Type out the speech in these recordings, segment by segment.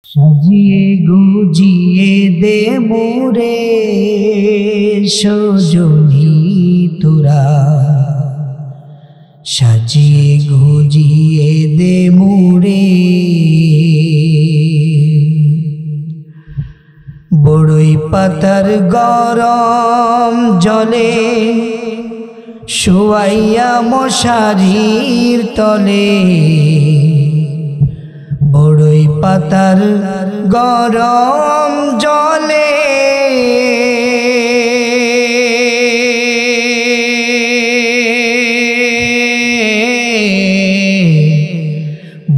সাজিয়ে গুজিয়ে দে মোরে সজনী তোরা, সাজিয়ে গুজিয়ে দে মোরে। বড়ই পাতার গরম জলে শোয়াইয়া মশারির তলে, বড়ই পাতার গরম জলে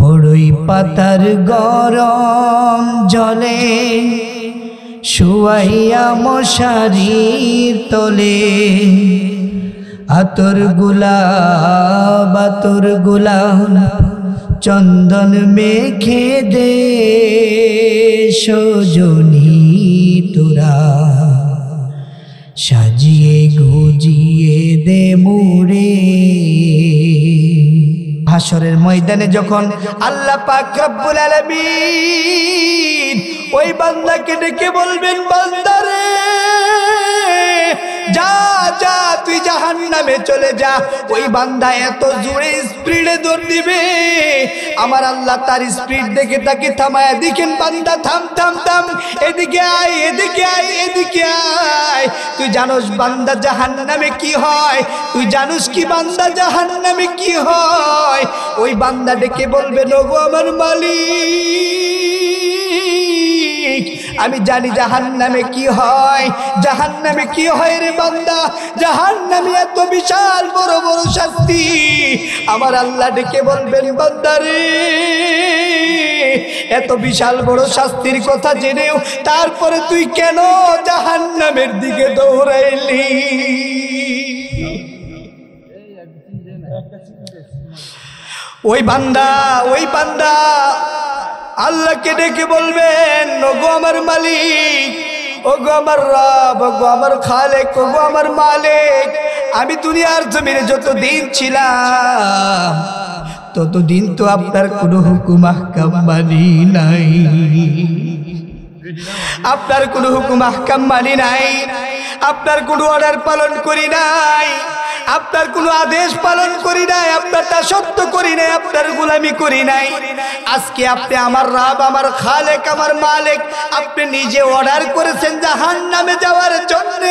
বড়ই পাতার গরম জলে শোয়াইয়া মশারির তলে। আতর গোলাপ আতর গোলাপ চন্দন মেখে দে সজনী তোরা, সাজিয়ে গুজিয়ে দে মোরে। হাসরের ময়দানে যখন আল্লাহ পাক রব্বুল আলামিন ওই বান্দাকে ডেকে বলবেন, বান্দারে যা যা তুই জাহান্নামে চলে যা, ওই বান্দা এত জোরে স্পিডে দৌড় দিবে, আমার আল্লাহ তার স্পিড দেখে তাকে থামায় দেখেন, বান্দা থাম থাম থাম, এদিকে আয় এদিকে আয় এদিকে আয়। তুই জানোস বান্দা জাহান্নামে কি হয়? তুই জানোস কি বান্দা জাহান্নামে কি হয়? ওই বান্দা ডেকে বলবে, ওগো আমার মালিক, আমি জানি জাহান্নামে কি হয়। জাহান্নামে কি হয় রে বান্দা? জাহান্নামে এত বিশাল বড় বড় শাস্তি। আমার আল্লাহ ডেকে বলবেন, বান্দা রে এত বিশাল বড় শাস্তির কথা জেনেও তারপরে তুই কেন জাহান্নামের দিকে দৌড়াইলি? ওই বান্দা আল্লাহকে ডেকে বলবেন, ওগো আমার মালিক, ওগো আমার রব, ওগো আমার খালেক, ওগো আমার মালিক, আমি দুনিয়ার জমিনে যতদিন ছিলাম ততদিন তো আপনার কোনো হুকুম আহকাম মানি নাই, আপনার কোনো হুকুম আহকাম মানি নাই, আপনার কোনো অর্ডার পালন করি নাই, আপনার কোনো আদেশ পালন করি নাই, আপনার দাসত্ব করি নাই, আপনার গোলামি করি নাই। আজকে আপনি আমার রব, আমার খালেক, আমার মালিক, আপনি নিজে অর্ডার করেছেন জাহান্নামে যাওয়ার জন্য।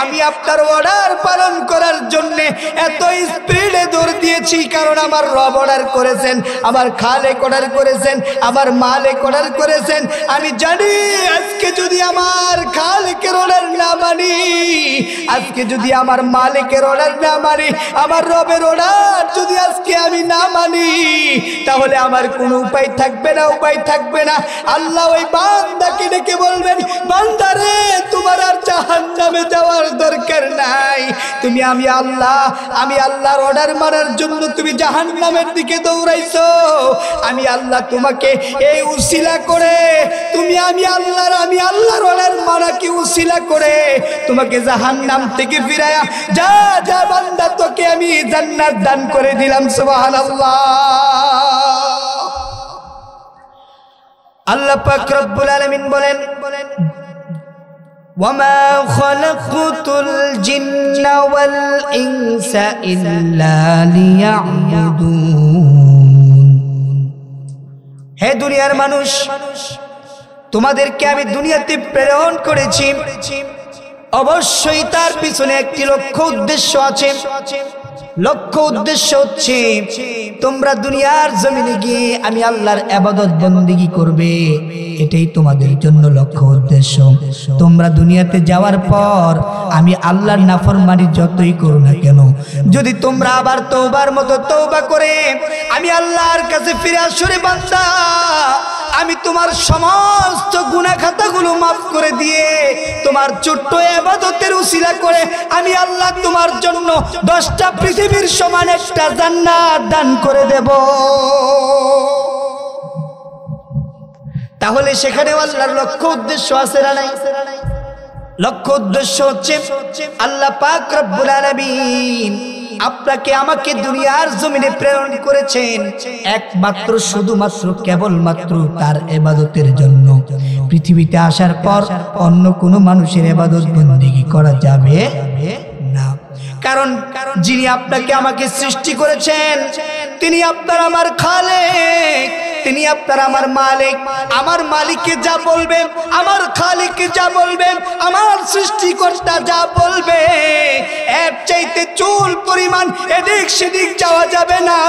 আমি আপনার অর্ডার পালন করার জন্য এত স্পিডে দৌড় দিয়েছি, কারণ আমার রব অর্ডার করেছেন, আমার খালেক অর্ডার করেছেন, আমার মালিক অর্ডার করেছেন। আমি জানি আজকে যদি আমার খালেকের অর্ডার না মানি, আজকে যদি আমার মালিকের অর্ডার না মানি, আমার রবের অর্ডার যদি আজকে আমি না মানি, তাহলে আমার কোনো উপায় থাকবে না, উপায় থাকবে না। আল্লাহ ওই বান্দাকে ডেকে বলবেন, বান্দা রে তোমার আর জাহান্নামে যাওয়ার দরকার নাই। তুমি আমি আল্লাহর অর্ডার মানার জন্য তুমি জাহান্নামের দিকে দৌড়াইছো। আমি আল্লাহ তোমাকে এই উসিলা করে, তুমি আমি আল্লাহর অর্ডার মানাকে উসিলা করে তোমাকে জাহান্নাম থেকে ফিরায়া যা যা বান্দা, তোকে আমি জান্নাত দান করে দিলাম। সুবহানাল্লাহ। আল্লাহ পাক রব্বুল আলামিন বলেন, ওয়ামা খালাকতুল জিন্না ওয়াল ইনসা ইল্লা লিয়াবুদুন। হে দুনিয়ার মানুষ, তোমাদেরকে আমি দুনিয়াতে প্রেরণ করেছি, অবশ্যই তার পিছনে একটি লক্ষ্য উদ্দেশ্য আছে। লক্ষ্য উদ্দেশ্য হচ্ছে তোমরা দুনিয়ার জমিনে গিয়ে আমি আল্লাহর ইবাদত বন্দেগী করবে, এটাই তোমাদের জন্য লক্ষ্য উদ্দেশ্য। তোমরা দুনিয়াতে যাওয়ার পর আমি আল্লাহর নাফরমানি যতই করো না কেন, যদি তোমরা আবার তওবার মতো তওবা করে আমি আল্লাহর কাছে ফিরে আসো রে বান্দা, আমি তোমার সমস্ত গুনাহ খাতাগুলো মাফ করে দিয়ে তোমার ছোট্ট ইবাদতের উসিলা করে আমি আল্লাহ তোমার জন্য 10টা পৃথিবীর সমান একটা জান্নাত দান করে দেব। তাহলে সেখানে আল্লাহর লক্ষ্য উদ্দেশ্য আছে না নাই? লক্ষ্য উদ্দেশ্য হচ্ছে আল্লাহ পাক রব্বুল আলামিন আপনাকে আমাকে দুনিয়ার জমিনে প্রেরণ করেছেন একমাত্র শুধুমাত্র কেবলমাত্র তার ইবাদতের জন্য। পৃথিবীতে আসার পর অন্য কোনো মানুষের ইবাদত বন্দেগী করা যাবে না। কারণ যিনি আপনাকে আমাকে সৃষ্টি করেছেন তিনি আপনার আমার খালেক, তিনি আপনার আমার মালিক। আমার মালিককে যা বলবেন, আমার খালিককে যা বলবেন, আমার সৃষ্টিকর্তা যা বলবে এর চাইতে চুল পরিমাণ এদিক সেদিক যাওয়া যাবে না।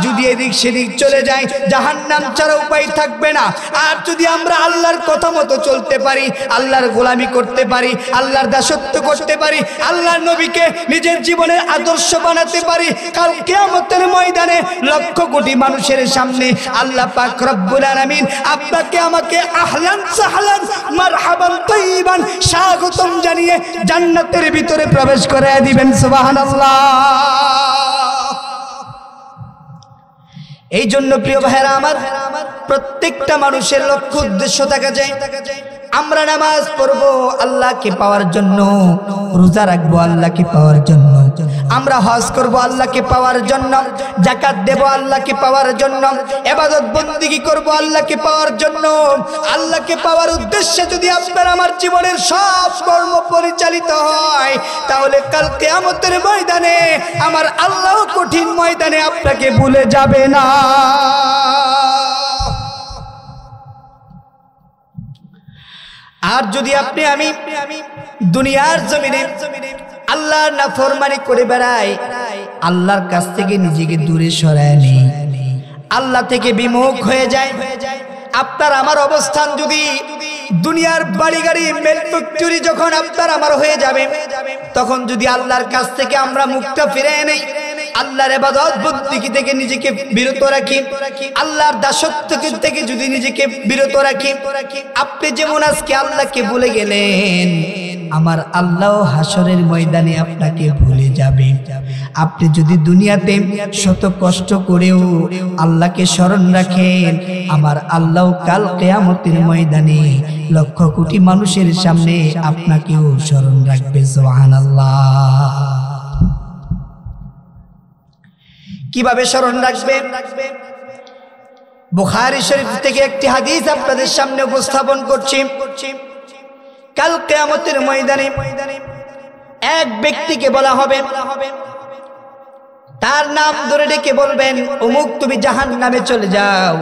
যদি এদিক সেদিক চলে যায় জাহান্নাম ছাড়া উপায় থাকবে না। আর যদি আমরা আল্লাহর কথা মতো চলতে পারি, আল্লাহর গোলামি করতে পারি, আল্লাহর দাসত্ব করতে পারি, আল্লাহর নবীকে নিজের জীবনের আদর্শ বানাতে পারি, কাল কিয়ামতের ময়দানে লক্ষ কোটি মানুষের সামনে আল্লাহ পাক রব্বুল আলামিন আপনাকে আমাকে আহলান সাহলান মারহাবান তাইয়িবান স্বাগতম জানিয়ে জান্নাতের ভিতরে প্রবেশ করায় দিবেন। সুবহানাল্লাহ। এই জন্য প্রিয় ভাইরা আমার, প্রত্যেকটা মানুষের লক্ষ্য উদ্দেশ্য থাকা যায়। আমরা নামাজ পড়বো আল্লাহকে পাওয়ার জন্য, রোজা রাখবো আল্লাহকে পাওয়ার জন্য, আমরা হজ করব আল্লাহকে পাওয়ার জন্য, যাকাত দেব আল্লাহকে পাওয়ার জন্য, ইবাদত বন্দেগী করব আল্লাহকে পাওয়ার জন্য। আল্লাহকে পাওয়ার উদ্দেশ্যে যদি আপনার আমার জীবনের সব কর্ম পরিচালিত হয়, তাহলে কাল কিয়ামতের ময়দানে আমার আল্লাহ কঠিন ময়দানে আপনাকে ভুলে যাবে না। আর যদি আপনি আমি দুনিয়ার জমিনে আল্লাহর নাফরমানি করে বেড়াই, আল্লাহর কাছ থেকে নিজেকে দূরে সরায় নেই, আল্লাহ থেকে বিমুখ হয়ে যায়, আপনার আমার অবস্থান যদি দুনিয়ার বাড়ি গাড়ি মেল ফ্যাক্টরি যখন আপনার আমার হয়ে যাবে, তখন যদি আল্লাহর কাছ থেকে আমরা মুখটা ফিরে নেই, আল্লাহর ইবাদত বন্দেগী থেকে নিজেকে বিরত রাখি, আল্লাহর দাসত্ব থেকে যদি নিজেকে বিরত রাখি, আপনি যেমন আজকে আল্লাহকে ভুলে গেলেন, আমার আল্লাহ হাসরের ময়দানে আপনাকে ভুলে যাবে। আপনি যদি দুনিয়াতে শত কষ্ট করেও আল্লাহকে স্মরণ রাখেন, আমার আল্লাহ কাল কিয়ামতের ময়দানে লক্ষ কোটি মানুষের সামনে আপনাকেও স্মরণ রাখবে। সুবহানাল্লাহ। কিভাবে স্মরণ রাখবে? বুখারী শরীফ থেকে একটি হাদিস আপনাদের সামনে উপস্থাপন করছি। কাল কিয়ামতের ময়দানে এক ব্যক্তিকে বলা হবে, তার নাম ধরে ডেকে বলবেন, অমুক তুমি জাহান্নামে চলে যাও।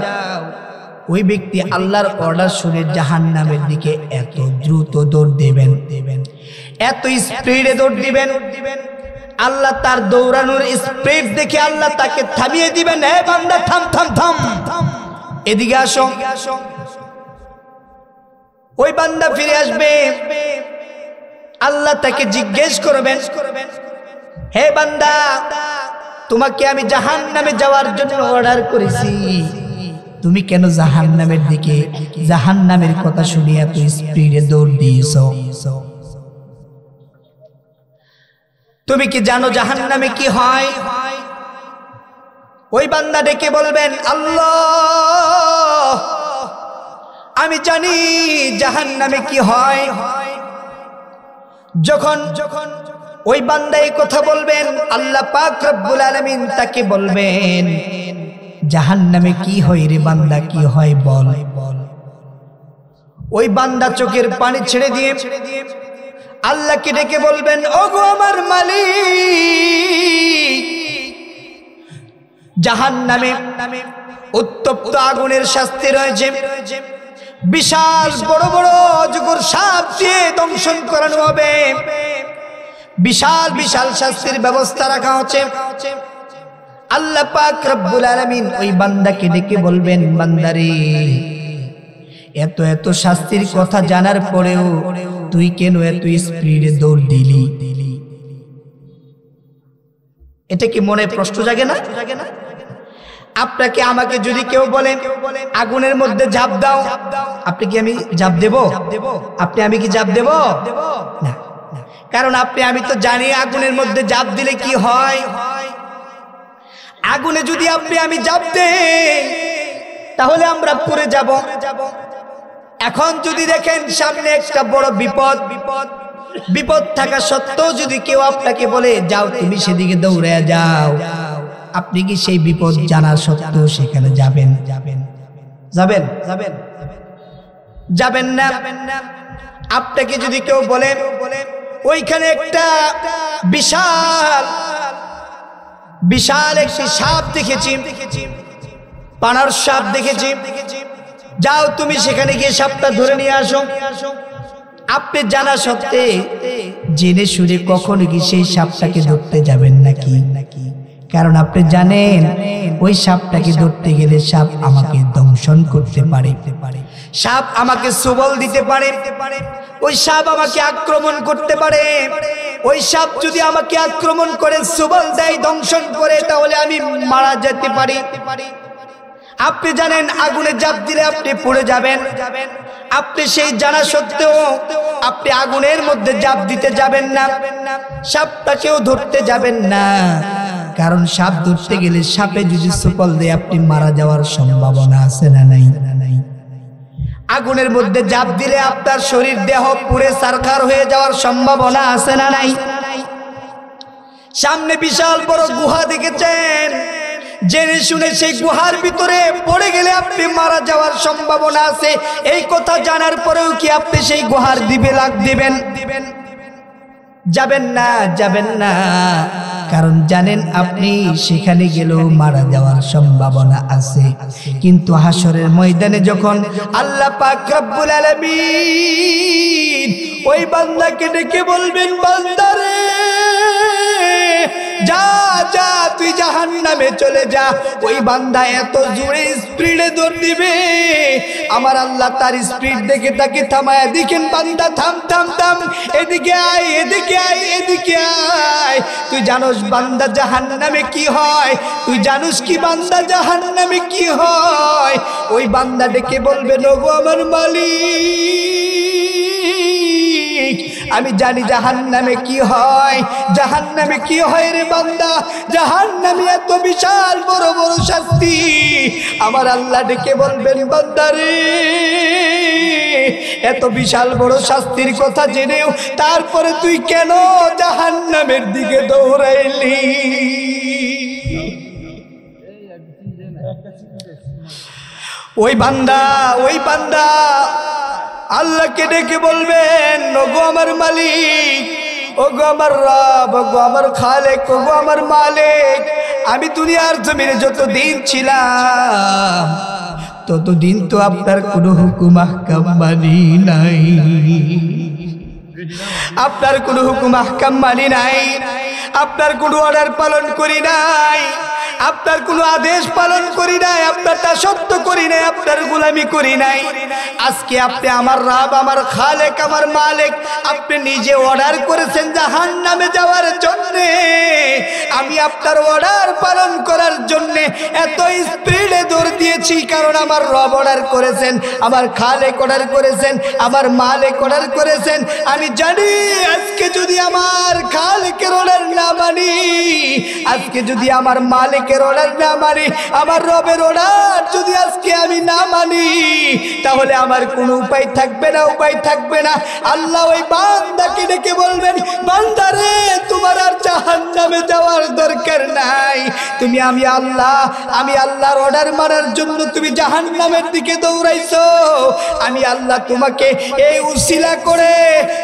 ওই ব্যক্তি আল্লাহর অর্ডার শুনে জাহান্নামের দিকে এত দ্রুত দৌড় দিবেন, এত স্পিডে দৌড় দিবেন, আল্লাহ তার দৌড়ানোর স্পিড দেখে আল্লাহ তাকে থামিয়ে দিবেন, হে বান্দা থাম থাম থাম, এদিকে আসো। ওই বান্দা ফিরে আসবে, আল্লাহ তাকে জিজ্ঞেস করবেন, হে বান্দা, তোমাকে আমি জাহান্নামে যাওয়ার জন্য অর্ডার করেছি, তুমি কেন জাহান্নামের দিকে, জাহান্নামের কথা শুনে এত স্পিডে দৌড় দিয়েছো? তুমি কি জানো জাহান্নামে কি হয়? ওই বান্দা ডেকে বলবেন, আল্লাহ, আমি জানি জাহান্নামে কি হয়। যখন ওই বান্দা এই কথা বলবেন, আল্লাহ পাক রব্বুল আলামিন তাকে বলবেন, জাহান্নামে কি হয় রে বান্দা, কি হয় বল। ওই বান্দা চোখের পানি ছেড়ে দিয়ে আল্লাহকে ডেকে বলবেন, ওগো আমার মালিক, জাহান্নামে উত্তপ্ত আগুনের শাস্তি রয়েছে, বিশাল বড় বড় অজগর সাপ দিয়ে দংশন করানো হবে, বিশাল বিশাল শাস্তির ব্যবস্থা রাখা হচ্ছে। আল্লাহ পাক রব্বুল আলামিন ওই বান্দাকে ডেকে বলবেন, বান্দারে, এত এত শাস্তির কথা জানার পরেও তুই কেন এত স্পিডে দৌড় দিলি? এটা কি মনে প্রশ্ন জাগে না? আপনাকে আমাকে যদি কেউ বলে আগুনের মধ্যে ঝাঁপ দাও, আপনি কি আমি ঝাঁপ দেব? আপনি আমি কি ঝাঁপ দেব? না, কারণ আপনি আমি তো জানি আগুনের মধ্যে ঝাঁপ দিলে কি হয়। আগুনে যদি আপনি আমি ঝাঁপ দেই তাহলে আমরা পুড়ে যাব। এখন যদি দেখেন সামনে একটা বড় বিপদ, বিপদ থাকা সত্ত্বেও যদি কেউ আপনাকে বলে যাও তুমি সেদিকে দৌড়ে যাও, আপনি কি সেই বিপদ জানা সত্ত্বেও সেখানে যাবেন? যাবেন যাবেন যাবেন যাবেন না। আপনাকে যদি কেউ বলে ওইখানে একটা বিশাল বিশাল একটি সাপ দেখেছি, পানার সাপ দেখেছি, যাও তুমি সেখানে গিয়ে সাপটা ধরে নিয়ে আসো, আপনি জানা সত্ত্বে জেনে শুনে কখনো কি সেই সাপটাকে ধরতে যাবেন নাকি? কারণ আপনি জানেন ওই সাপটাকে ধরতে গেলে সাপ আমাকে দংশন করতে পারে, সাপ আমাকে সবল দিতে পারে, ওই সাপ আমাকে আক্রমণ করতে পারে। ওই সাপ যদি আমাকে আক্রমণ করে সবল দেয়, দংশন করে, তাহলে আমি মারা যেতে পারি। আপনি জানেন আগুনে ঝাঁপ দিলে আপনি পুড়ে যাবেন, আপনি সেই জানা সত্ত্বেও আপনি আগুনের মধ্যে ঝাঁপ দিতে যাবেন না, সাপটাকেও ধরতে যাবেন না। কারণ সাপ ধরতে গেলে সাপে যদি সফল দেয় আপনি মারা যাওয়ার সম্ভাবনা আছে না নাই? আগুনের মধ্যে ঝাঁপ দিলে আপনার শরীর দেহ পুড়ে ছারখার হয়ে যাওয়ার সম্ভাবনা আছে না নাই? সামনে বিশাল বড় গুহা দেখেছেন, জেনে শুনে সেই গুহার ভিতরে পড়ে গেলে আপনি মারা যাওয়ার সম্ভাবনা আছে। এই কথা জানার পরেও কি আপনি সেই গুহার দিকে লাগ দিবেন? যাবেন না, যাবেন না। কারণ জানেন আপনি সেখানে গেলেও মারা যাওয়ার সম্ভাবনা আছে। কিন্তু হাসরের ময়দানে যখন আল্লাহ পাক রব্বুল আলামিন ওই বান্দাকে ডেকে বলবেন, বান্দারে যা যা তুই জাহান্নামে চলে যা, ওই বান্দা এত জোরে স্পিডে দৌড় দিবে, আমার আল্লাহ তার স্পিড দেখে তাকে থামায় দেখেন, বান্দা থাম থাম থাম, এদিকে আয় এদিকে আয় এদিকে আয়। তুই জানোস বান্দা জাহান্নামে কি হয়? তুই জানোস কি বান্দা জাহান্নামে কি হয়? ওই বান্দা ডেকে বলবে, ওগো আমার মালিক, আমি জানি জাহান্নামে কি হয়। জাহান্নামে কি হয় রে বান্দা? জাহান্নামে এত বিশাল বড় বড় শাস্তি। আমার আল্লাহ ডেকে বলবেন, বান্দা রে এত বিশাল বড় শাস্তির কথা জেনেও তারপরে তুই কেন জাহান্নামের দিকে দৌড়াইলি? ওই বান্দা আল্লাহকে ডেকে বলবেন, ওগো আমার মালিক, ওগো আমার রব, ওগো আমার খালেক, ওগো আমার মালিক, আমি দুনিয়ার জমিনে যতদিন ছিলাম ততদিন তো আপনার কোনো হুকুম আহকাম মানি নাই, আপনার কোনো হুকুম আহকাম মানি নাই, আপনার কোনো অর্ডার পালন করি নাই, আপনার কোনো আদেশ পালন করি নাই, আপনার দাসত্ব করি নাই, আপনার গোলামি করি নাই। আজকে আপনি আমার রব, আমার খালেক, আমার মালিক, আপনি নিজে অর্ডার করেছেন জাহান্নামে যাওয়ার জন্য। আমি আপনার অর্ডার পালন করার জন্য এত স্পিডে দৌড় দিয়েছি, কারণ আমার রব অর্ডার করেছেন, আমার খালেক অর্ডার করেছেন, আমার মালিক অর্ডার করেছেন। আমি জানি আজকে যদি আমার খালেকের অর্ডার না মানি, আজকে যদি আমার মালিকের অর্ডার না মানি, আমার রবের অর্ডার যদি আজকে আমি না মানি, তাহলে আমার কোনো উপায় থাকবে না, উপায় থাকবে না। আল্লাহ ওই বান্দাকে ডেকে বলবেন, বান্দারে তোমার আর জাহান্নামে যাওয়ার দরকার নাই। তুমি আমি আল্লাহর অর্ডার মানার জন্য তুমি জাহান্নামের দিকে দৌড়াইছো। আমি আল্লাহ তোমাকে এই উসিলা করে,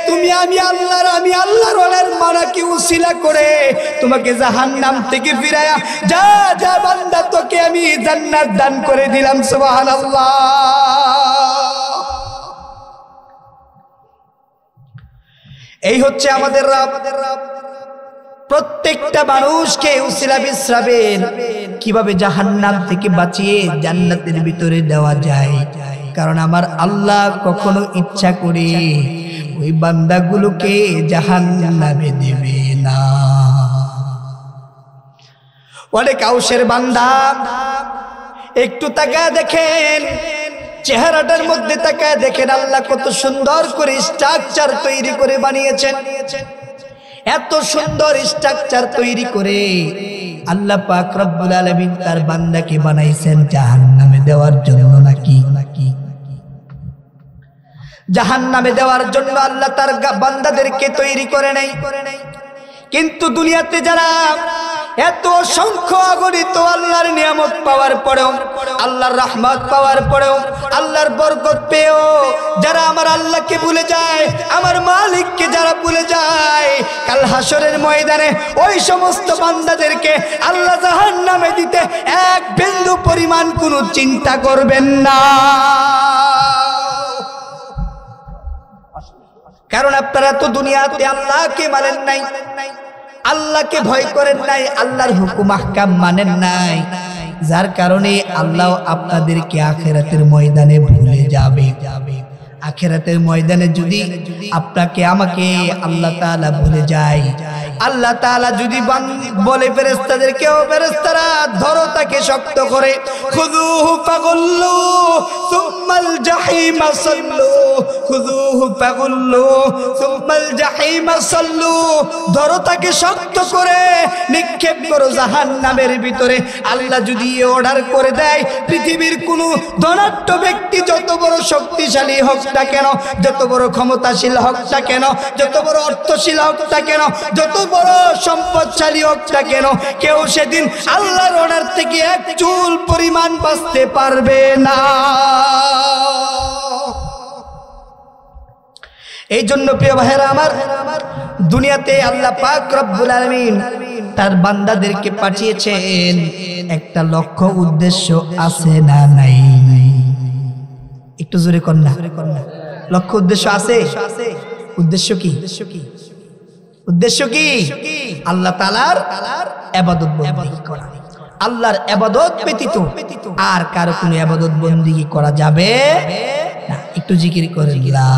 তুমি আমি আল্লাহর অর্ডার মানাকে উসিলা করে তোমাকে জাহান্নাম থেকে ফিরায়া যা যা বান্দা, তোকে আমি জান্নাত দান করে দিলাম। সুবহানাল্লাহ। এই হচ্ছে আমাদের রব। প্রত্যেকটা মানুষকে উসিলা বিশ্রাবেন কিভাবে জাহান্নাম থেকে বাঁচিয়ে জান্নাতের ভিতরে দেওয়া যায়। কারণ আমার আল্লাহ কখনো ইচ্ছা করে ওই বান্দাগুলোকে জাহান্নামে দেবে না। অনেক আউশের বান্দা, একটু তাকায় দেখেন চেহারাটার মধ্যে, তাকায় দেখেন আল্লাহ কত সুন্দর করে স্ট্রাকচার তৈরি করে বানিয়েছেন। এত সুন্দর স্ট্রাকচার তৈরি করে আল্লাহ পাক রব্বুল আলামিন তার বান্দাকে বানাইছেন জাহান্নামে দেওয়ার জন্য নাকি? জাহান্নামে দেওয়ার জন্য আল্লাহ তার বান্দাদেরকে তৈরি করে নাই। কিন্তু দুনিয়াতে যারা এত সংখ্য অগণিত আল্লাহর নিয়ামত পাওয়ার পরেও, আল্লাহর রহমত পাওয়ার পরেও, আল্লাহর বরকত পেয়েও যারা আমার আল্লাহকে ভুলে যায়, আমার মালিককে যারা ভুলে যায়, কাল হাসরের ময়দানে ওই সমস্ত বান্দাদেরকে আল্লাহ জাহান্নামে দিতে এক বিন্দু পরিমাণ কোনো চিন্তা করবেন না। কারণ আপনারা তো দুনিয়াতে আল্লাহকে মানেন নাই, আল্লাহকে ভয় করেন নাই, আল্লাহর হুকুম আহকাম মানেন নাই, যার কারণে আল্লাহ আপনাদেরকে আখিরাতের ময়দানে ভুলে যাবে। আখিরাতের ময়দানে যদি আপনাকে আমাকে আল্লাহ তাআলা ভুলে যায়, আল্লাহ তাআলা যদি বলে ফেরেশতাদেরকে, ও ফেরেশতারা ধরো তাকে শক্ত করে, খুযুহু ফাগুল্লু সুম্মাল জাহিমা সাল্লু, খুযুহু ফাগুল্লু সুম্মাল জাহিমা সাল্লু, ধরো তাকে শক্ত করে নিক্ষেপ করো জাহান্নামের ভিতরে। আল্লাহ যদি অর্ডার করে দেয়, পৃথিবীর কোনো ধনাঢ্য ব্যক্তি যত বড় শক্তিশালী হোক না কেন, যত বড় ক্ষমতাশীল হোক না কেন, যত বড় অর্থশীল হোক না কেন, যত বড় সম্পদশালী হোক না কেন, কেউ সেদিন আল্লাহর অর্ডার থেকে এক চুল পরিমাণ বাঁচতে পারবে না। এই জন্য প্রিয় ভাইরা আমার, দুনিয়াতে আল্লাহ পাক রব্বুল আলামিন তার বান্দাদেরকে পাঠিয়েছেন, একটা লক্ষ্য উদ্দেশ্য আছে না নাই? একটু জোরে কর না। লক্ষ্য উদ্দেশ্য আছে? উদ্দেশ্য কি? উদ্দেশ্য কি? আল্লাহ তাআলার ইবাদত বন্দেগী করা। আল্লাহর ইবাদত ব্যতীত আর কারো কোনো ইবাদত বন্দেগী করা যাবে না। একটু জিকির করেন, লা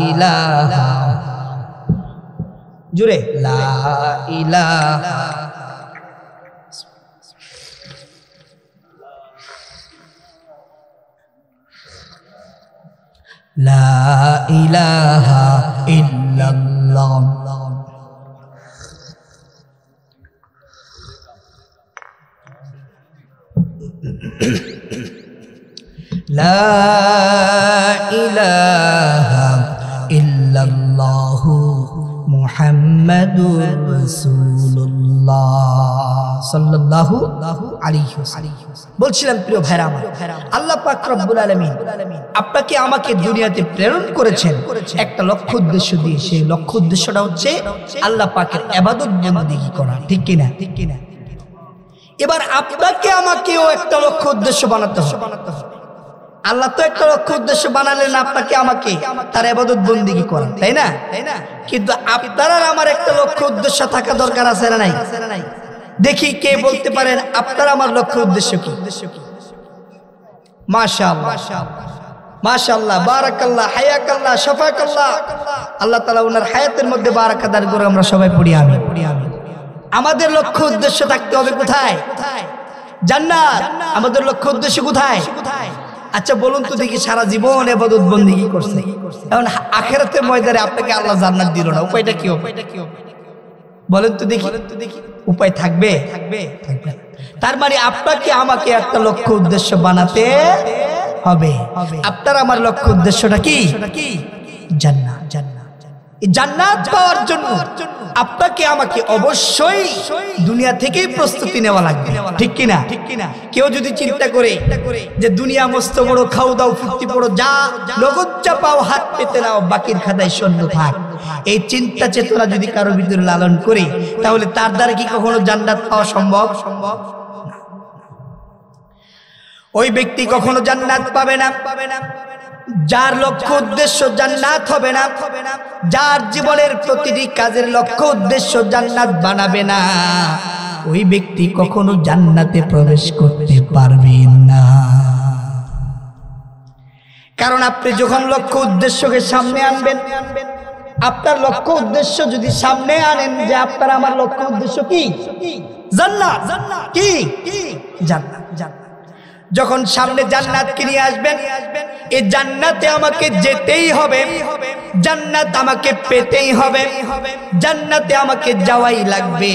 ইলাহা, জোরে, লা ইলাহা লা ইলাহা ইল্লাল্লাহ লা ইলাহা ইল্লাল্লাহু মুহাম্মাদুর রাসূলুল্লাহ সাল্লাল্লাহু আলাইহি ওয়াসাল্লাম। বলছিলাম প্রিয় ভাইরা আমার, আল্লাহ পাক রব্বুল আলামিন আপনাকে আমাকে দুনিয়াতে প্রেরণ করেছেন একটা লক্ষ্য উদ্দেশ্য দিয়ে। সেই লক্ষ্য উদ্দেশ্যটা হচ্ছে আল্লাহ পাকের ইবাদত বন্দেগী করা, ঠিক কি না? এবার আপনাকে আমাকেও একটা লক্ষ্য উদ্দেশ্য বানাতে হবে। আল্লাহ তো একটা লক্ষ্য উদ্দেশ্য বানালেন আপনাকে আমাকে তার ইবাদত বন্দেগী করা, তাই না? কিন্তু আপনার আর আমার একটা লক্ষ্য উদ্দেশ্য থাকা দরকার আছে না নাই? দেখি কে বলতে পারেন আপনার আমার লক্ষ্য উদ্দেশ্য কি? মাশাআল্লাহ, মাশাআল্লাহ, বারাকাল্লাহ, হায়াকাল্লাহ, শাফাকাল্লাহ। আল্লাহ তাআলা ওনার হায়াতের মধ্যে বারাকা দান করে আমরা সবাই পড়ি আমিন। আমাদের লক্ষ্য উদ্দেশ্য থাকতে হবে কোথায়? জান্নাত। আমাদের লক্ষ্য উদ্দেশ্য কোথায়? আচ্ছা বলুন তো দেখি, সারা জীবন ইবাদত বন্দেগী করছে, এখন আখিরাতের ময়দানে আপনাকে আল্লাহ জান্নাত দিল না, উপায়টা কি হবে? বলেন তো দেখি, উপায় থাকবে? তার মানে আপনাকে আমাকে একটা লক্ষ্য উদ্দেশ্য বানাতে হবে। আপনার আমার লক্ষ্য উদ্দেশ্যটা কি? জান্নাত। এই জান্নাত পাওয়ার জন্য আপনাকে আমাকে অবশ্যই দুনিয়া থেকেই প্রস্তুতি নেওয়া লাগবে, ঠিক কিনা? কেউ যদি চিন্তা করে যে দুনিয়া মস্ত বড়, খাও দাও ফুর্তি পড়ো, যা নগদ পাও হাত পেতে নাও, বাকির খাতায় শূন্য থাক, এই চিন্তা চেতনা যদি কারো ভিতরে লালন করে, তাহলে তার দ্বারা কি কখনো জান্নাত পাওয়া সম্ভব? ওই ব্যক্তি কখনো জান্নাত পাবে না যার লক্ষ্য উদ্দেশ্য জান্নাত হবে না, যার জীবনের প্রতিটি কাজের লক্ষ্য উদ্দেশ্য জান্নাত বানাবে না, ওই ব্যক্তি কখনো জান্নাতে প্রবেশ করতে পারবে না। কারণ আপনি যখন লক্ষ্য উদ্দেশ্যকে সামনে আনবেন, আপনার লক্ষ্য উদ্দেশ্য যদি সামনে আনেন যে আপনার আমার লক্ষ্য উদ্দেশ্য কি? জান্নাত। কি? জান্নাত। যখন সামনে জান্নাতকে নিয়ে আসবেন, এই জান্নাতে আমাকে যেতেই হবে, জান্নাত আমাকে পেতেই হবে, জান্নাতে আমাকে যাওয়াই লাগবে,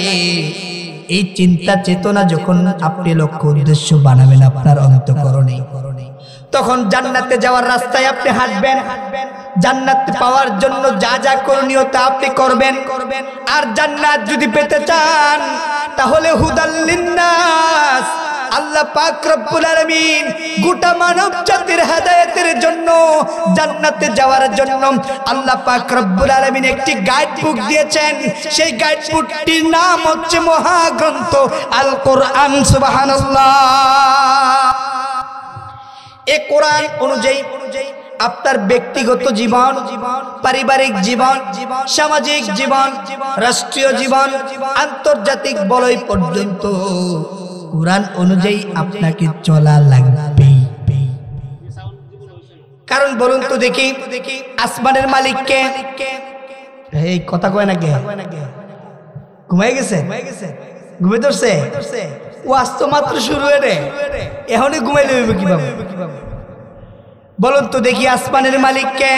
এই চিন্তা চেতনা যখন আপনি লক্ষ্য উদ্দেশ্য বানাবেন আপনার অন্তঃকরণে, তখন জান্নাতে যাওয়ার রাস্তায় আপনি হাঁটবেন, জান্নাত পাওয়ার জন্য যা যা করণীয় তা আপনি করবেন। আর জান্নাত যদি পেতে চান তাহলে হুদাল লিন্নাস, আল্লাহ পাক রব্বুল আলামিন গোটা মানব জাতির হেদায়েতের জন্য, জান্নাতে যাওয়ার জন্য আল্লাহ পাক রব্বুল আলামিন একটি গাইড বুক দিয়েছেন। সেই গাইড বুকটির নাম হচ্ছে মহাগ্রন্থ আল কোরআন। সুবহানাল্লাহ। এই কোরআন অনুযায়ী আপনার ব্যক্তিগত জীবন, পারিবারিক জীবন, সামাজিক জীবন, রাষ্ট্রীয় জীবন, আন্তর্জাতিক বলয় পর্যন্ত কোরআন অনুযায়ী আপনাকে চলা লাগবে। কারণ বলুন তো দেখি, আসমানের মালিককে, এই কথা কয় না কে? ঘুমাই গেছে? ঘুমে ধরছে? ওয়াজ তো মাত্র শুরু হয়ে, এখনই ঘুমাইলে হইব কিভাবে? বলুন তো দেখি, আসমানের মালিককে।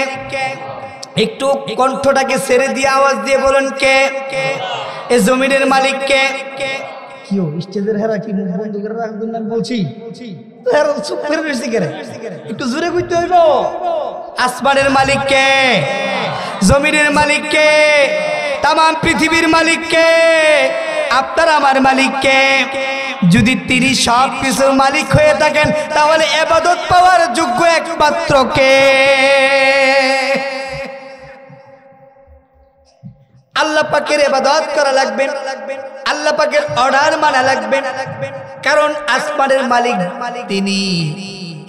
একটু কণ্ঠটাকে ছেড়ে দিয়ে আওয়াজ দিয়ে বলুন কে? এ জমিনের মালিককে। কি স্টেজের হেরা কি মুখ বন্ধ করে রাখবেন না বলছি? চুপ করে রয়েছি কেন? একটু জোরে কইতে হইব। আসমানের মালিককে, জমিনের মালিককে, তাম পৃথিবীর মালিককে, আপনার আমার মালিককে। যদি তিনি সব কিছুর মালিক হয়ে থাকেন তাহলে ইবাদত পাওয়ার যোগ্য একমাত্র কে? আল্লাহ পাকের ইবাদত করা লাগবে, আল্লাহ পাকের অর্ডার মানা লাগবে। কারণ আসমানের মালিক তিনি।